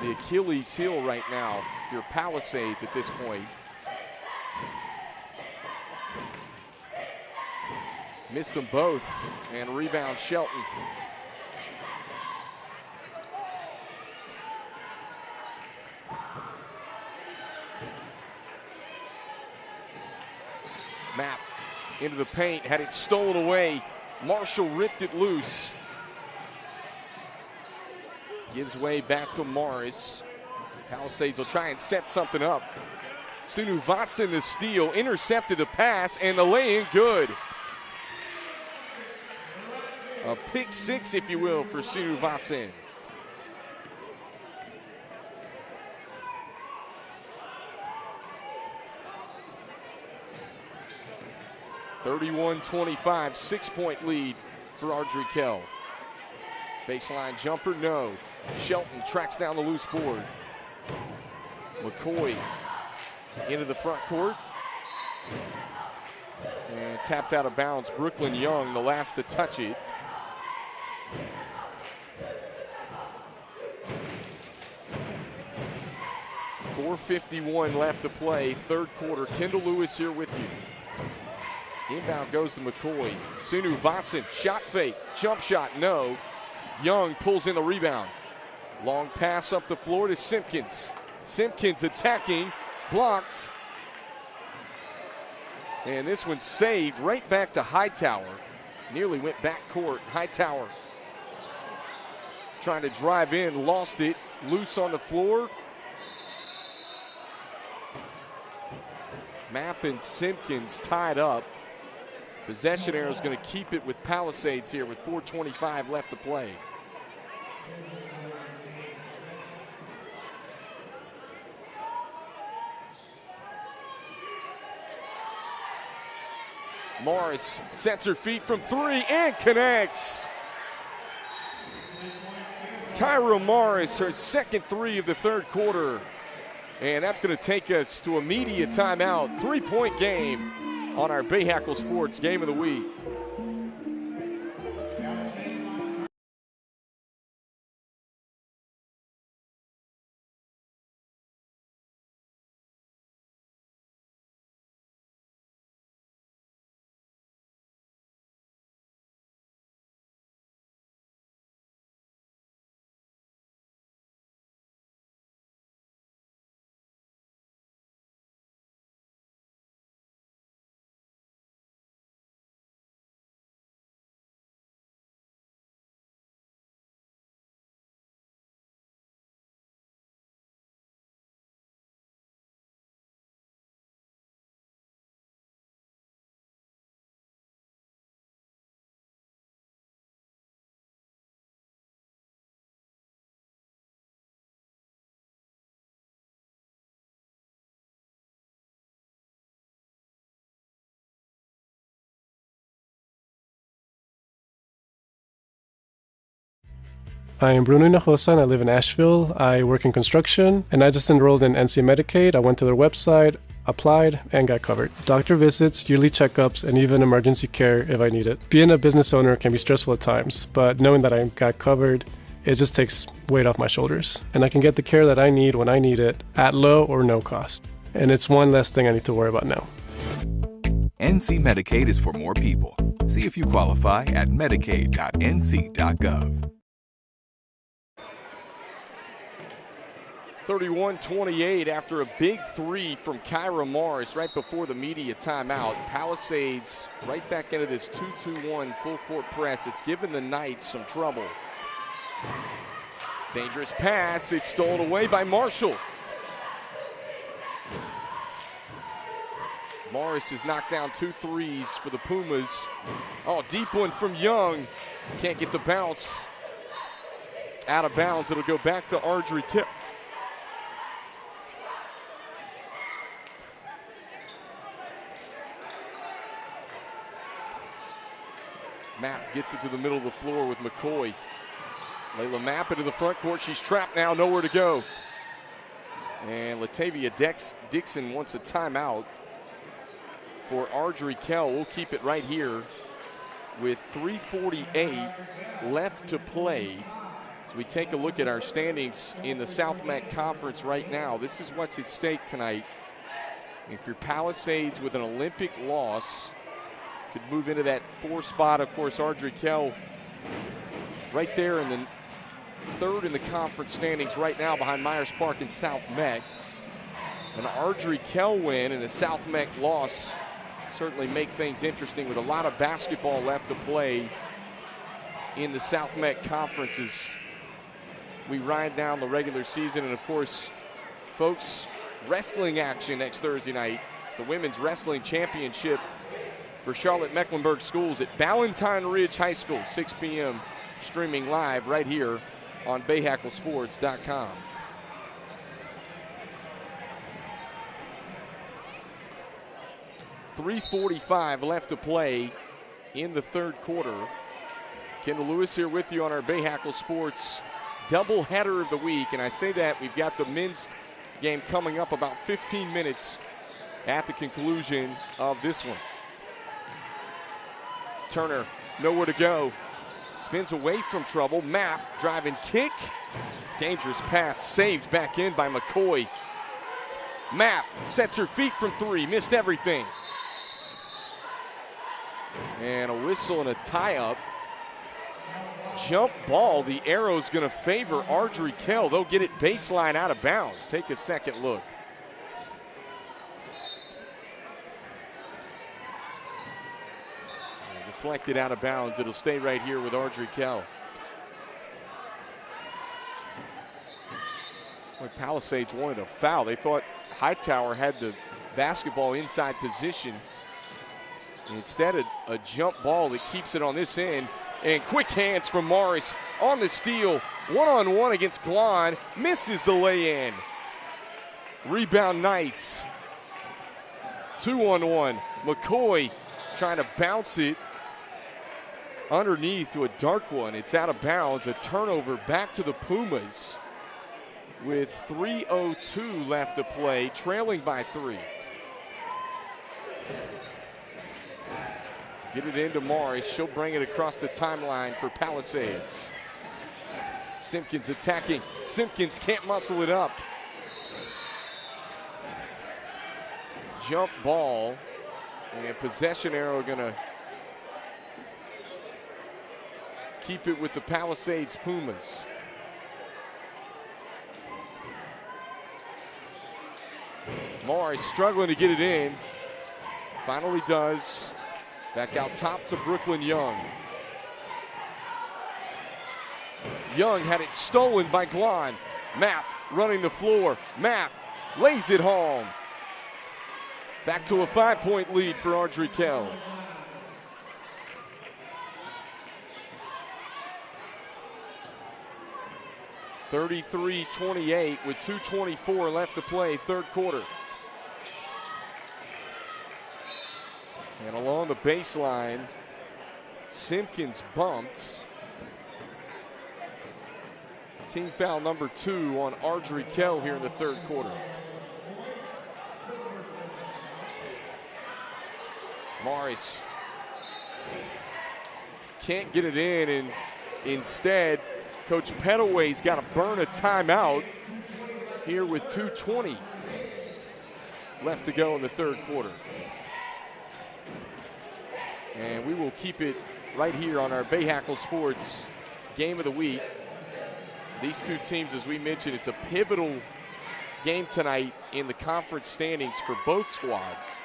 the Achilles heel right now if you're Palisades at this point. Missed them both, and rebound Shelton. Mapp into the paint, had it stolen away. Marshall ripped it loose. Gives way back to Morris. Palisades will try and set something up. Sunivasan the steal, intercepted the pass, and the lay-in good. A pick six, if you will, for Sunivasan. (31-25), 6-point lead for Ardrey Kell. Baseline jumper, no. Shelton tracks down the loose board. McCoy into the front court. And tapped out of bounds. Brooklyn Young, the last to touch it. .451 left to play, third quarter. Kendall Lewis here with you. Inbound goes to McCoy. Sunivasan, shot fake, jump shot, no. Young pulls in the rebound. Long pass up the floor to Simpkins. Simpkins attacking, blocked. And this one saved right back to Hightower. Nearly went back court. Hightower trying to drive in, lost it, loose on the floor. Mapp and Simpkins tied up. Possession arrow is going to keep it with Palisades here with 4:25 left to play. Morris sets her feet from three and connects. Kyra Morris, her second three of the third quarter. And that's going to take us to a media timeout. 3-point game on our Bahakel Sports Game of the Week. I am Bruno Hinojosa and I live in Asheville. I work in construction and I just enrolled in NC Medicaid. I went to their website, applied, and got covered. Doctor visits, yearly checkups, and even emergency care if I need it. Being a business owner can be stressful at times, but knowing that I got covered, it just takes weight off my shoulders. And I can get the care that I need when I need it at low or no cost. And it's one less thing I need to worry about now. NC Medicaid is for more people. See if you qualify at medicaid.nc.gov. 31-28 after a big three from Kyra Morris right before the media timeout. Palisades right back into this 2-2-1 full court press. It's given the Knights some trouble. Dangerous pass. It's stolen away by Marshall. Morris has knocked down 2 threes for the Pumas. Oh, deep one from Young. Can't get the bounce. Out of bounds. It'll go back to Ardrey Kell. Mapp gets it to the middle of the floor with McCoy. Layla Mapp into the front court. She's trapped now, nowhere to go. And Latavia Dixon wants a timeout for Ardrey Kell. We'll keep it right here with 3:48 left to play. As we take a look at our standings in the South Met Conference right now, this is what's at stake tonight. If you're Palisades with an Olympic loss, could move into that 4 spot. Of course, Ardrey Kell right there in the third in the conference standings right now behind Myers Park and South Met. An Ardrey Kell win and a South Met loss certainly make things interesting with a lot of basketball left to play in the South Met Conference as we ride down the regular season. And of course, folks, wrestling action next Thursday night. It's the Women's Wrestling Championship for Charlotte-Mecklenburg schools at Ballantyne Ridge High School, 6 p.m. streaming live right here on BahakelSports.com. .345 left to play in the third quarter. Kendall Lewis here with you on our Bahakel Sports doubleheader of the week. And I say that we've got the men's game coming up about 15 minutes at the conclusion of this one. Turner, nowhere to go. Spins away from trouble. Mapp, driving kick. Dangerous pass, saved back in by McCoy. Mapp sets her feet from three, missed everything. And a whistle and a tie-up. Jump ball, the arrow's gonna favor Ardrey Kell. They'll get it baseline out of bounds. Take a second look. Deflected out of bounds. It'll stay right here with Ardrey Kell. When Palisades wanted a foul, they thought Hightower had the basketball inside position. Instead, a jump ball that keeps it on this end. And quick hands from Morris on the steal. One-on-one against Glon. Misses the lay-in. Rebound Knights. 2-on-1. McCoy trying to bounce it underneath to a dark one. It's out of bounds. A turnover back to the Pumas with 3:02 left to play, trailing by 3. Get it into Morris. She'll bring it across the timeline for Palisades. Simpkins attacking. Simpkins can't muscle it up. Jump ball. And possession arrow gonna keep it with the Palisades Pumas. Morris struggling to get it in. Finally does. Back out top to Brooklyn Young. Young had it stolen by Glon. Mapp running the floor. Mapp lays it home. Back to a 5-point lead for Ardrey Kell. (33-28) with 2:24 left to play, third quarter. And along the baseline, Simpkins bumped. Team foul number 2 on Ardrey Kell here in the third quarter. Morris can't get it in, and instead, Coach Pettaway's got to burn a timeout here with 2:20 left to go in the third quarter. And we will keep it right here on our Bahakel Sports Game of the Week. These two teams, as we mentioned, it's a pivotal game tonight in the conference standings for both squads.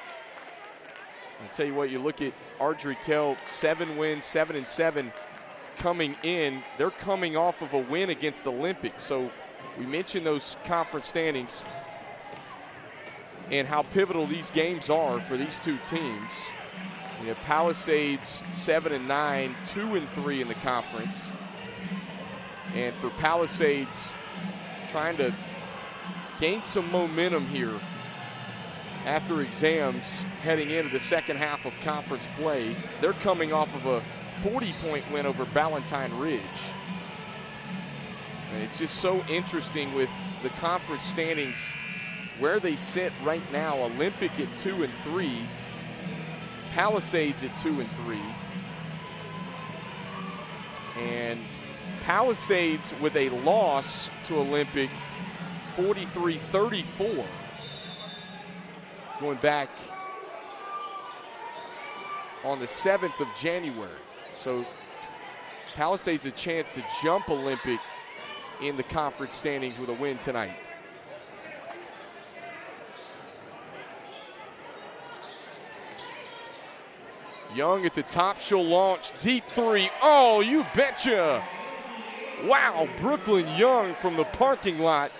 I'll tell you what, you look at Ardrey Kell, 7 wins, 7-7 coming in. They're coming off of a win against Olympic. So we mentioned those conference standings and how pivotal these games are for these two teams. You have Palisades 7-9, 2-3 in the conference. And for Palisades, trying to gain some momentum here after exams heading into the second half of conference play. They're coming off of a 40-point win over Ballantyne Ridge. And it's just so interesting with the conference standings where they sit right now. Olympic at 2-3. Palisades at 2-3. And Palisades with a loss to Olympic, 43-34. Going back on the 7th of January. So Palisades a chance to jump Olympic in the conference standings with a win tonight. Young at the top, she'll launch, deep three. Oh, you betcha. Wow, Brooklyn Young from the parking lot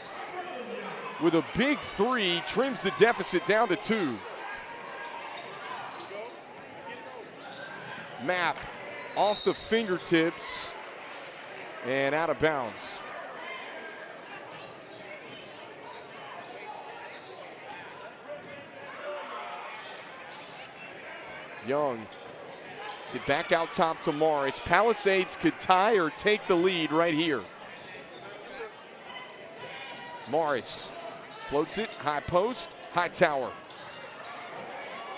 with a big three, trims the deficit down to 2. Mapp off the fingertips and out of bounds. Young to back out top to Morris. Palisades could tie or take the lead right here. Morris floats it, high post, high tower.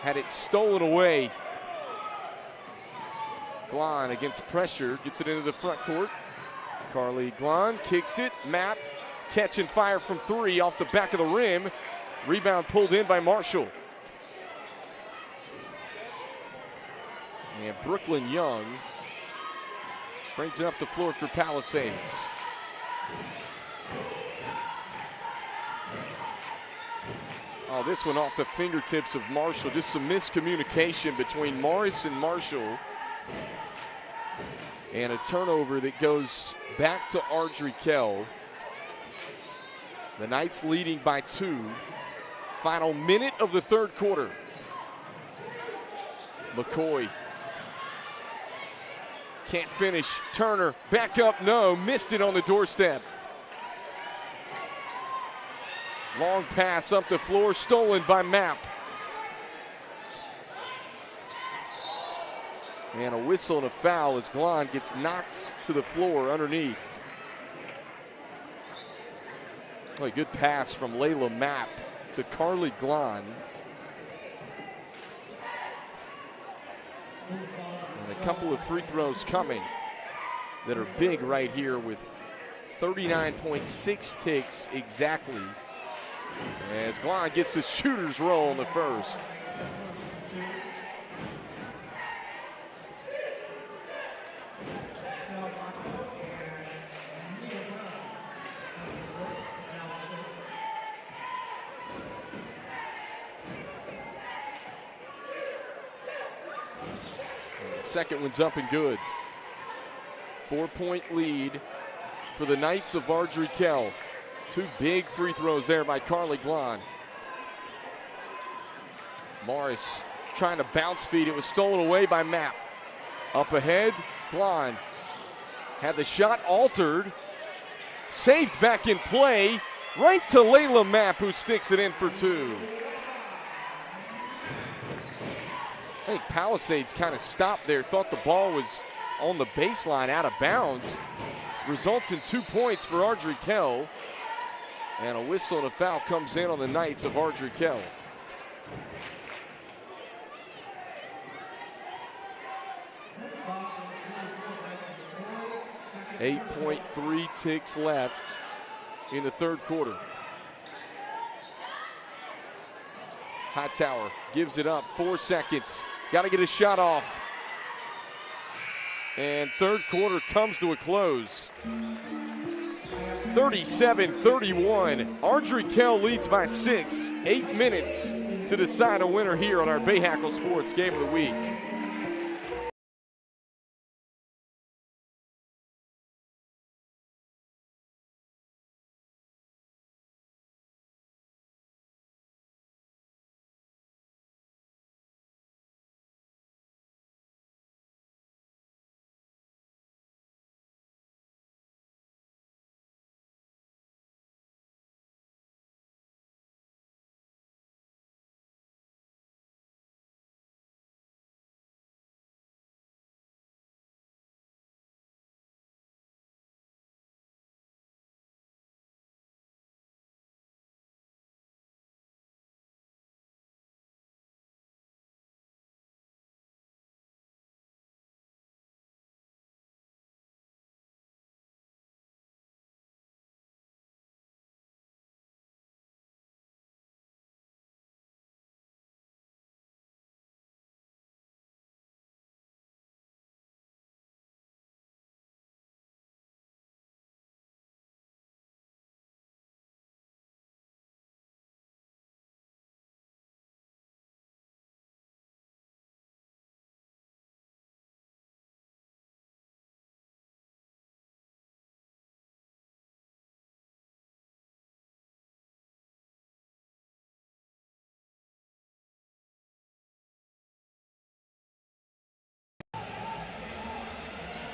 Had it stolen away. Glahn against pressure, gets it into the front court. Carly Glahn kicks it. Mapp catch and fire from 3 off the back of the rim. Rebound pulled in by Marshall. And Brooklyn Young brings it up the floor for Palisades. Oh, this one off the fingertips of Marshall. Just some miscommunication between Morris and Marshall. And a turnover that goes back to Ardrey Kell. The Knights leading by 2. Final minute of the third quarter. McCoy can't finish. Turner back up, no, missed it on the doorstep. Long pass up the floor, stolen by Mapp. And a whistle and a foul as Glahn gets knocked to the floor underneath. Oh, a good pass from Layla Mapp to Carly Glahn. And a couple of free throws coming that are big right here with 39.6 ticks exactly. As Glahn gets the shooter's roll in the first. Second one's up and good. 4-point lead for the Knights of Ardrey Kell. 2 big free throws there by Carly Glahn. Morris trying to bounce feed. It was stolen away by Mapp. Up ahead, Glahn had the shot altered. Saved back in play. Right to Layla Mapp, who sticks it in for 2. I think Palisades kind of stopped there, thought the ball was on the baseline out of bounds. Results in 2 points for Ardrey Kell. And a whistle and a foul comes in on the Knights of Ardrey Kell. .3 ticks left in the third quarter. Hightower gives it up, 4 seconds. Got to get a shot off. And third quarter comes to a close. 37-31. Ardrey Kell leads by 6. 8 minutes to decide a winner here on our Bahakel Sports Game of the Week.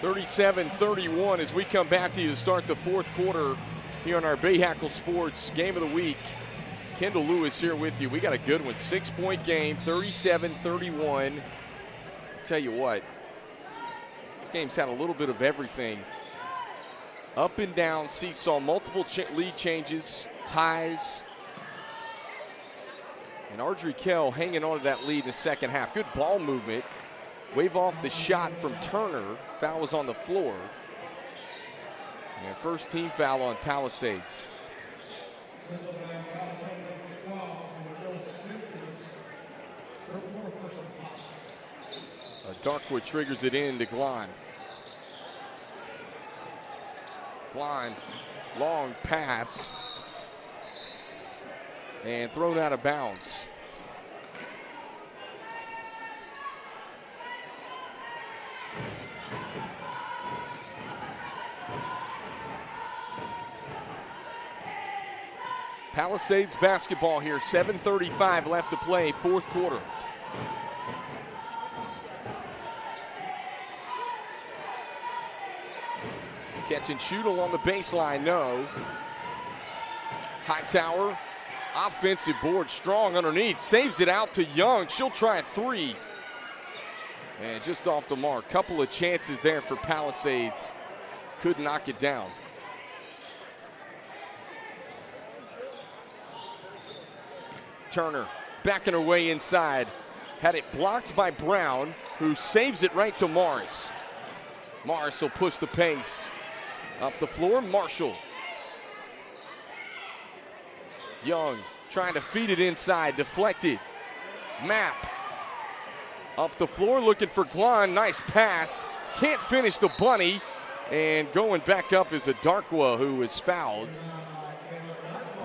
37-31 as we come back to you to start the fourth quarter here on our Bahakel Sports Game of the Week. Kendall Lewis here with you. We got a good one. 6-point game, 37-31. Tell you what, this game's had a little bit of everything. Up and down, seesaw, multiple lead changes, ties. And Ardrey Kell hanging on to that lead in the second half. Good ball movement. Wave off the shot from Turner. Foul was on the floor. And first team foul on Palisades. Darkwood triggers it in to Glahn. Glahn, long pass. And thrown out of bounds. Palisades basketball here, 7:35 left to play, fourth quarter. Catch and shoot along the baseline, no. Hightower, offensive board, strong underneath, saves it out to Young. She'll try a three. And just off the mark, couple of chances there for Palisades. Could knock it down. Turner backing her way inside. Had it blocked by Brown, who saves it right to Morris. Morris will push the pace. Up the floor, Marshall. Young trying to feed it inside, deflected. Mapp. Up the floor, looking for Glahn. Nice pass. Can't finish the bunny. And going back up is a Darkwa who is fouled.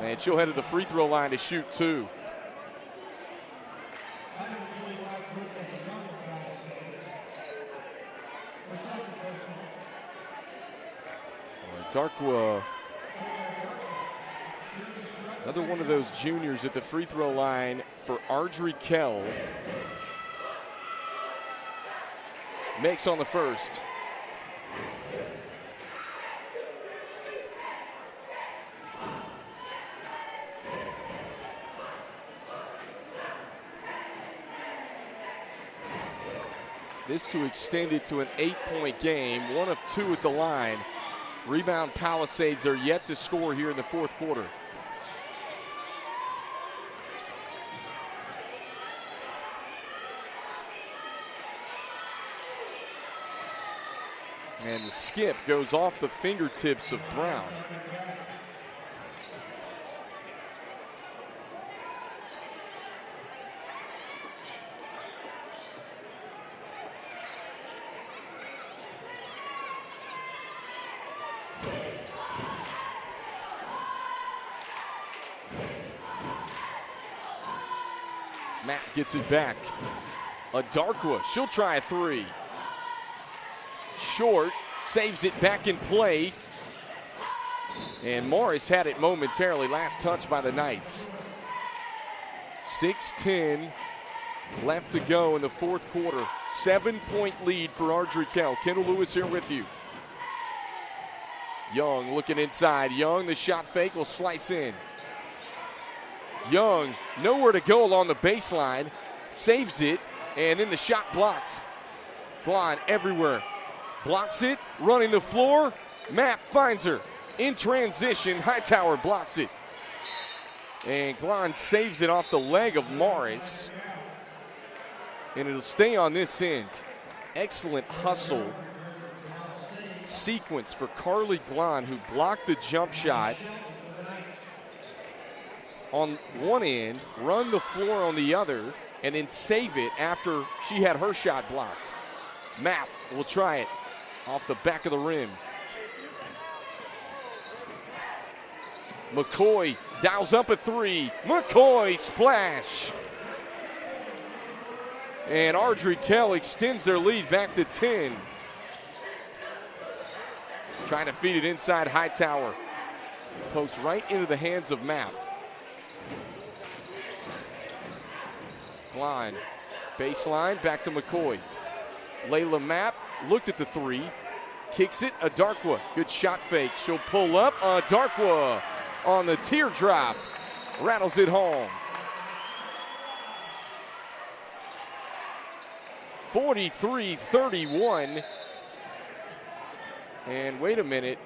And she'll head to the free throw line to shoot two. Darkwa, another one of those juniors at the free throw line for Ardrey Kell. Makes on the first. This to extend it to an 8-point game, 1 of 2 at the line. Rebound Palisades are yet to score here in the fourth quarter. And the skip goes off the fingertips of Brown. Matt gets it back. A Darkwa, she'll try a three. Short, saves it back in play. And Morris had it momentarily, last touch by the Knights. 6:10 left to go in the fourth quarter. 7-point lead for Ardrey Kell. Kendall Lewis here with you. Young looking inside. Young, the shot fake will slice in. Young, nowhere to go along the baseline, saves it, and then the shot blocked. Glahn everywhere, blocks it, running the floor. Mapp finds her in transition. Hightower blocks it. And Glahn saves it off the leg of Morris. And it'll stay on this end. Excellent hustle sequence for Carly Glahn, who blocked the jump shot on one end, run the floor on the other, and then save it after she had her shot blocked. Mapp will try it off the back of the rim. McCoy dials up a three. McCoy splash. And Ardrey Kell extends their lead back to 10. Trying to feed it inside Hightower. Poked right into the hands of Mapp. Glahn, baseline, back to McCoy. Layla Mapp looked at the three, Kicks it, Adarkwa. Good shot fake. She'll pull up. Adarkwa on the teardrop. Rattles it home. 43-31. And wait a minute.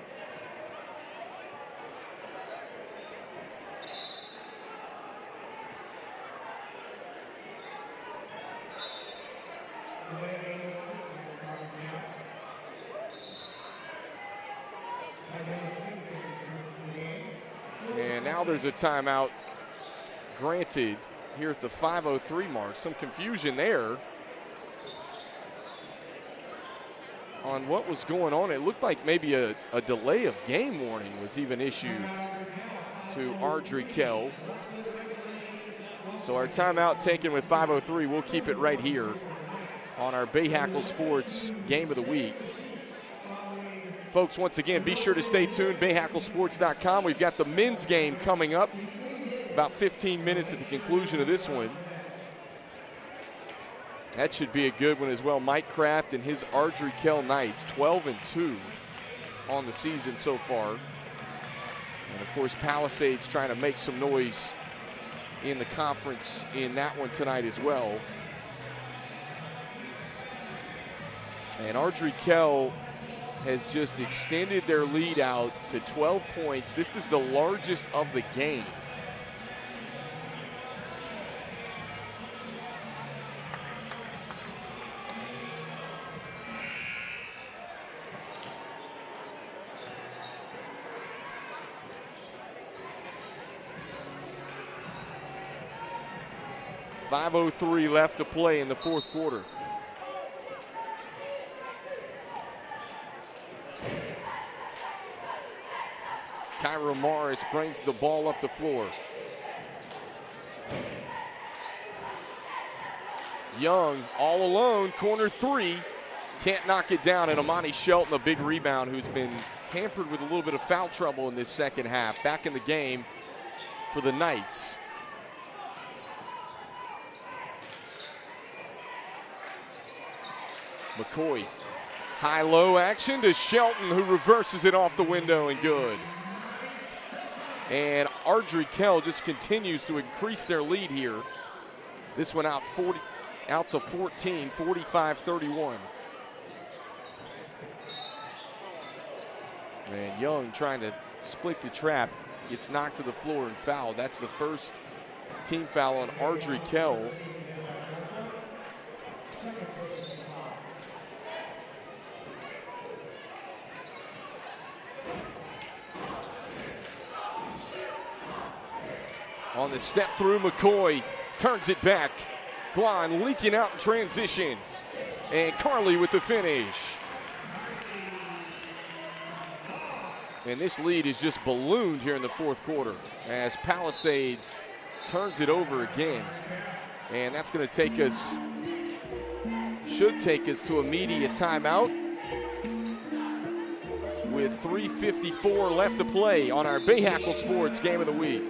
And now there's a timeout granted here at the 5:03 mark. Some confusion there on what was going on. It looked like maybe a delay of game warning was even issued to Ardrey Kell. So our timeout taken with 5:03. We'll keep it right here on our Bahakel Sports Game of the Week. Folks, once again, be sure to stay tuned, BahakelSports.com. We've got the men's game coming up about 15 minutes at the conclusion of this one. That should be a good one as well. Mike Kraft and his Ardrey Kell Knights, 12-2 on the season so far. And of course, Palisades trying to make some noise in the conference in that one tonight as well. And Ardrey Kell has just extended their lead out to 12 points. This is the largest of the game. .503 left to play in the fourth quarter. Kyra Morris brings the ball up the floor. Young all alone, corner three. Can't knock it down, and Amani Shelton, a big rebound, who's been hampered with a little bit of foul trouble in this second half. Back in the game for the Knights. McCoy, high-low action to Shelton, who reverses it off the window and good. And Ardrey Kell just continues to increase their lead here. This one out to 14, 45-31. And Young trying to split the trap, gets knocked to the floor and fouled. That's the first team foul on Ardrey Kell. On the step through, McCoy turns it back. Glon leaking out in transition. And Carly with the finish. And this lead is just ballooned here in the fourth quarter as Palisades turns it over again. And that's going to take us, should take us to immediate timeout with 3:54 left to play on our Bahakel Sports Game of the Week.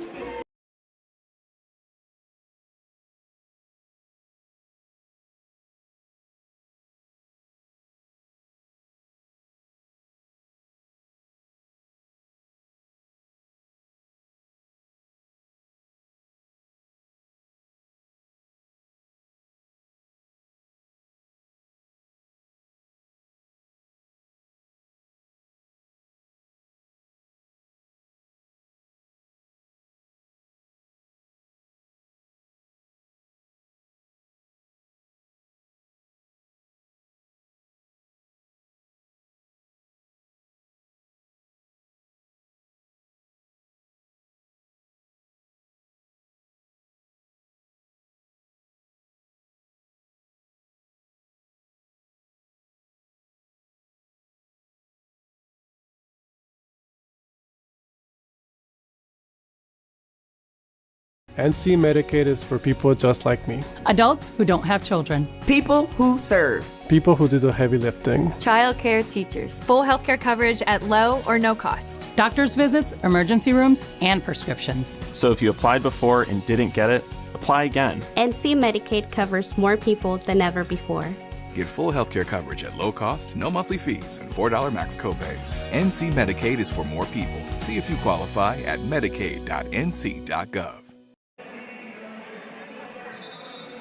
NC Medicaid is for people just like me. Adults who don't have children. People who serve. People who do the heavy lifting. Childcare teachers. Full healthcare coverage at low or no cost. Doctor's visits, emergency rooms, and prescriptions. So if you applied before and didn't get it, apply again. NC Medicaid covers more people than ever before. Get full healthcare coverage at low cost, no monthly fees, and $4 max copays. NC Medicaid is for more people. See if you qualify at medicaid.nc.gov.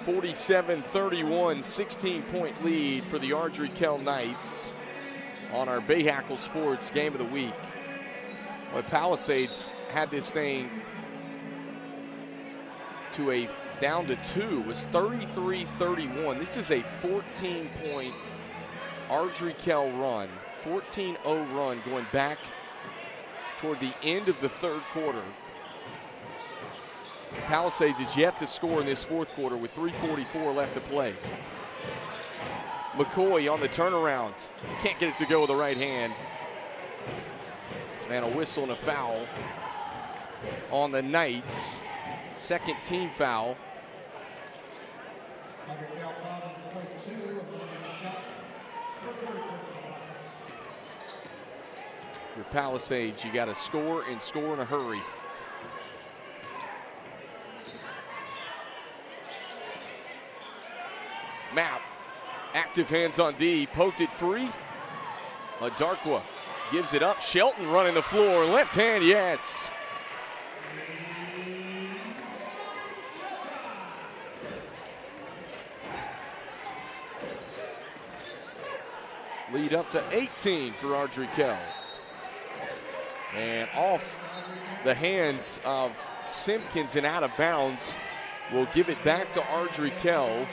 47-31, 16-point lead for the Ardrey Kell Knights on our Bahakel Sports Game of the Week. Well, Palisades had this thing to down to 2. It was 33-31. This is a 14-point Ardrey Kell run, 14-0 run going back toward the end of the third quarter. Palisades is yet to score in this fourth quarter with 3:44 left to play. McCoy on the turnaround. Can't get it to go with the right hand. And a whistle and a foul on the Knights. Second team foul. For Palisades, you got to score and score in a hurry. Map, active hands on D, poked it free. Adarkwa gives it up. Shelton running the floor, left hand, yes. Lead up to 18 for Ardrey Kell. And off the hands of Simpkins and out of bounds. We'll give it back to Ardrey Kell.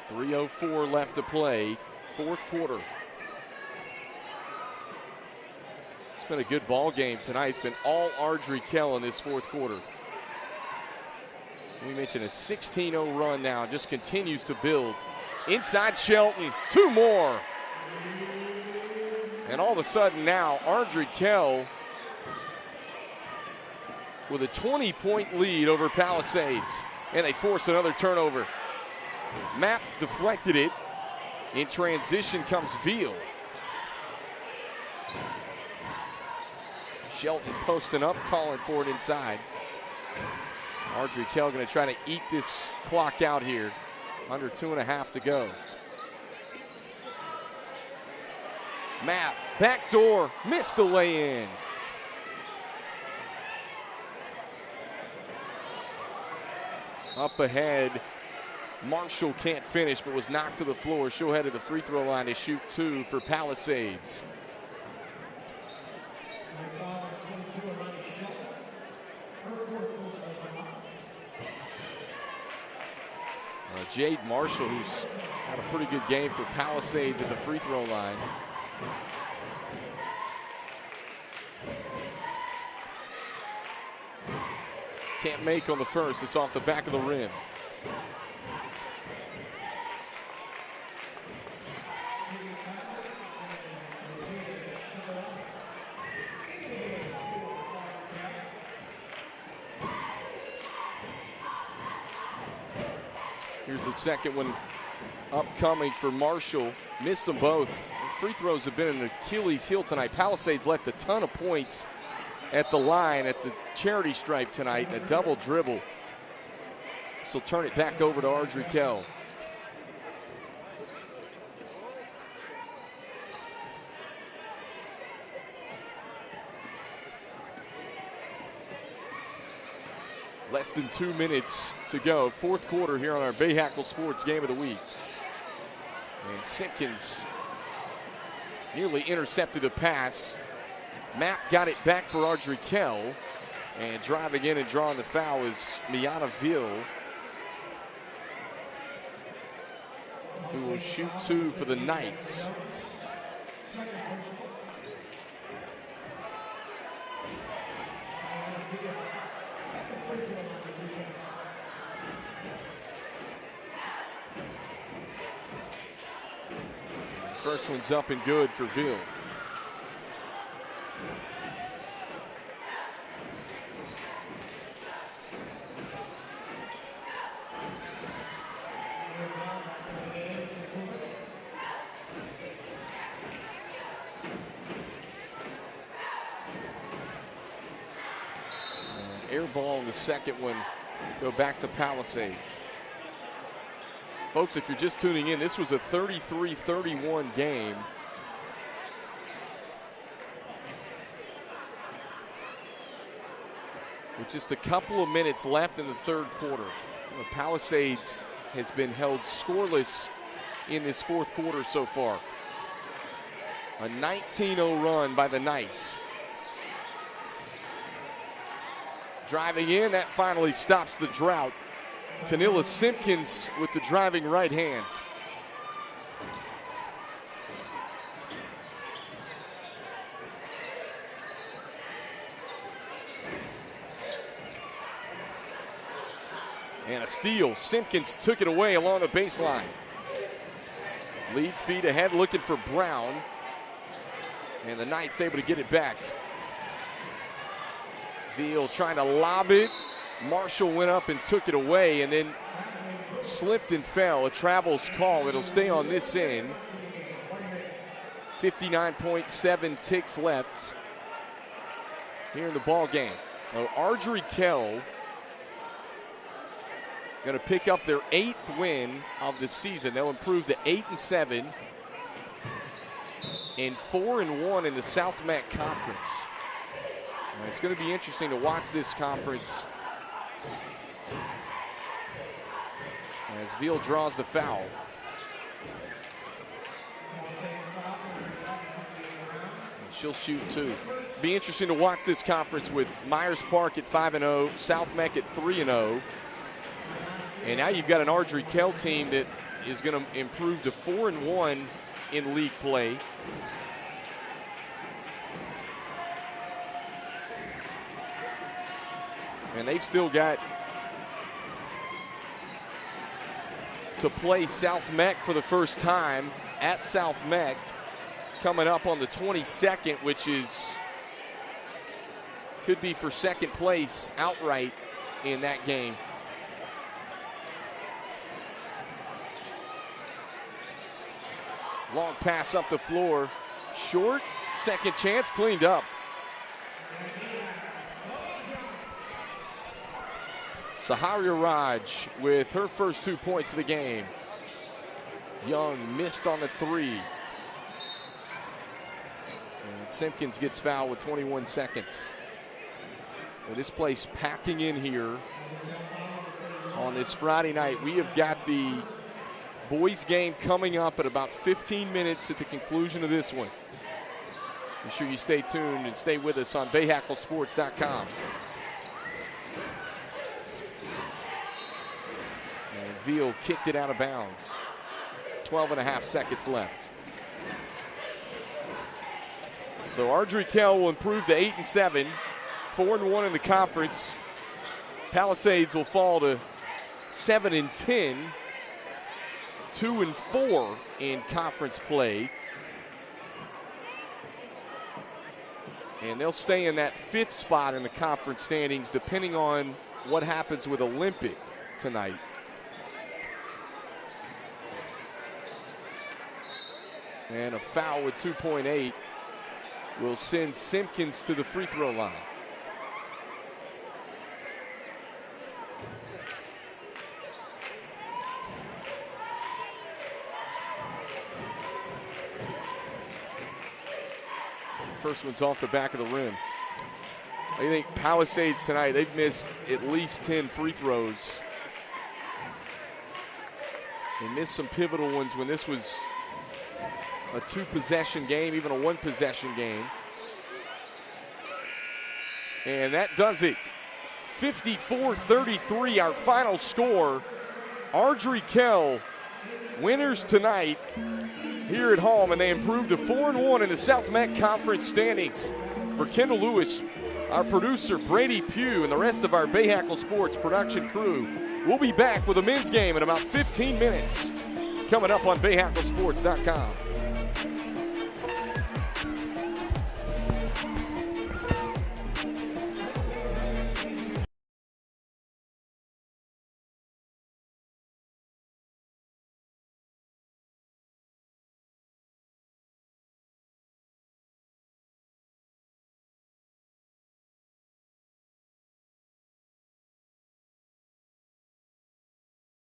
3:04 left to play, fourth quarter. It's been a good ball game tonight. It's been all Ardrey Kell in this fourth quarter. We mentioned a 16-0 run now, just continues to build. Inside Shelton, 2 more. And all of a sudden now, Ardrey Kell with a 20-point lead over Palisades. And they force another turnover. Mapp deflected it. In transition comes Veal. Shelton posting up, calling for it inside. Ardrey Kell going to try to eat this clock out here. Under 2.5 to go. Mapp, backdoor, missed the lay-in. Up ahead, Marshall can't finish, but was knocked to the floor. She'll head to the free throw line to shoot 2 for Palisades. Jade Marshall, who's had a pretty good game for Palisades at the free throw line. Can't make on the first. It's off the back of the rim. Here's the second one upcoming for Marshall. Missed them both. Free throws have been an Achilles heel tonight. Palisades left a ton of points at the line at the charity stripe tonight. A double dribble. So turn it back over to Ardrey Kell. Less than 2 minutes to go. Fourth quarter here on our Bahakel Sports Game of the Week. And Simpkins nearly intercepted a pass. Mapp got it back for Ardrey Kell. And driving in and drawing the foul is Miana Veal, who will shoot 2 for the Knights. First one's up and good for Veal. Air ball in the second one, go back to Palisades. Folks, if you're just tuning in, this was a 33-31 game. With just a couple of minutes left in the third quarter. Palisades has been held scoreless in this fourth quarter so far. A 19-0 run by the Knights. Driving in, that finally stops the drought. Tanilla Simpkins with the driving right hand. And a steal. Simpkins took it away along the baseline. Lead feet ahead, looking for Brown. And the Knights able to get it back. Veal trying to lob it. Marshall went up and took it away and then slipped and fell. A travel's call. It'll stay on this end. 59.7 ticks left here in the ball game. So Ardrey Kell going to pick up their 8th win of the season. They'll improve to 8-7 and 4-1 in the South MEC Conference. It's going to be interesting to watch this conference as Veal draws the foul. And she'll shoot 2. Be interesting to watch this conference with Myers Park at 5-0, South MEC at 3-0. And now you've got an Ardrey Kell team that is going to improve to 4-1 in league play. And they've still got to play South MEC for the first time at South MEC coming up on the 22nd, which is could be for second place outright in that game. Long pass up the floor, short, second chance, cleaned up. Saharia Raj with her first 2 points of the game. Young missed on the 3. And Simpkins gets fouled with 21 seconds. Well, this place packing in here on this Friday night. We have got the boys game coming up at about 15 minutes at the conclusion of this one. Be sure you stay tuned and stay with us on BahakelSports.com. And Veal kicked it out of bounds. 12.5 seconds left. So Ardrey Kell will improve to 8-7, 4-1 in the conference. Palisades will fall to 7-10, 2-4 in conference play. And they'll stay in that 5th spot in the conference standings depending on what happens with Olympic tonight. And a foul with 2.8 will send Simpkins to the free throw line. First one's off the back of the rim. I think Palisades tonight, they've missed at least 10 free throws. They missed some pivotal ones when this was a 2-possession game, even a 1-possession game. And that does it. 54-33, our final score. Ardrey Kell, winners tonight here at home, and they improved to 4-1 in the South MEC Conference standings. For Kendall Lewis, our producer Brady Pugh, and the rest of our Bahakel Sports production crew, we'll be back with a men's game in about 15 minutes coming up on BahakelSports.com.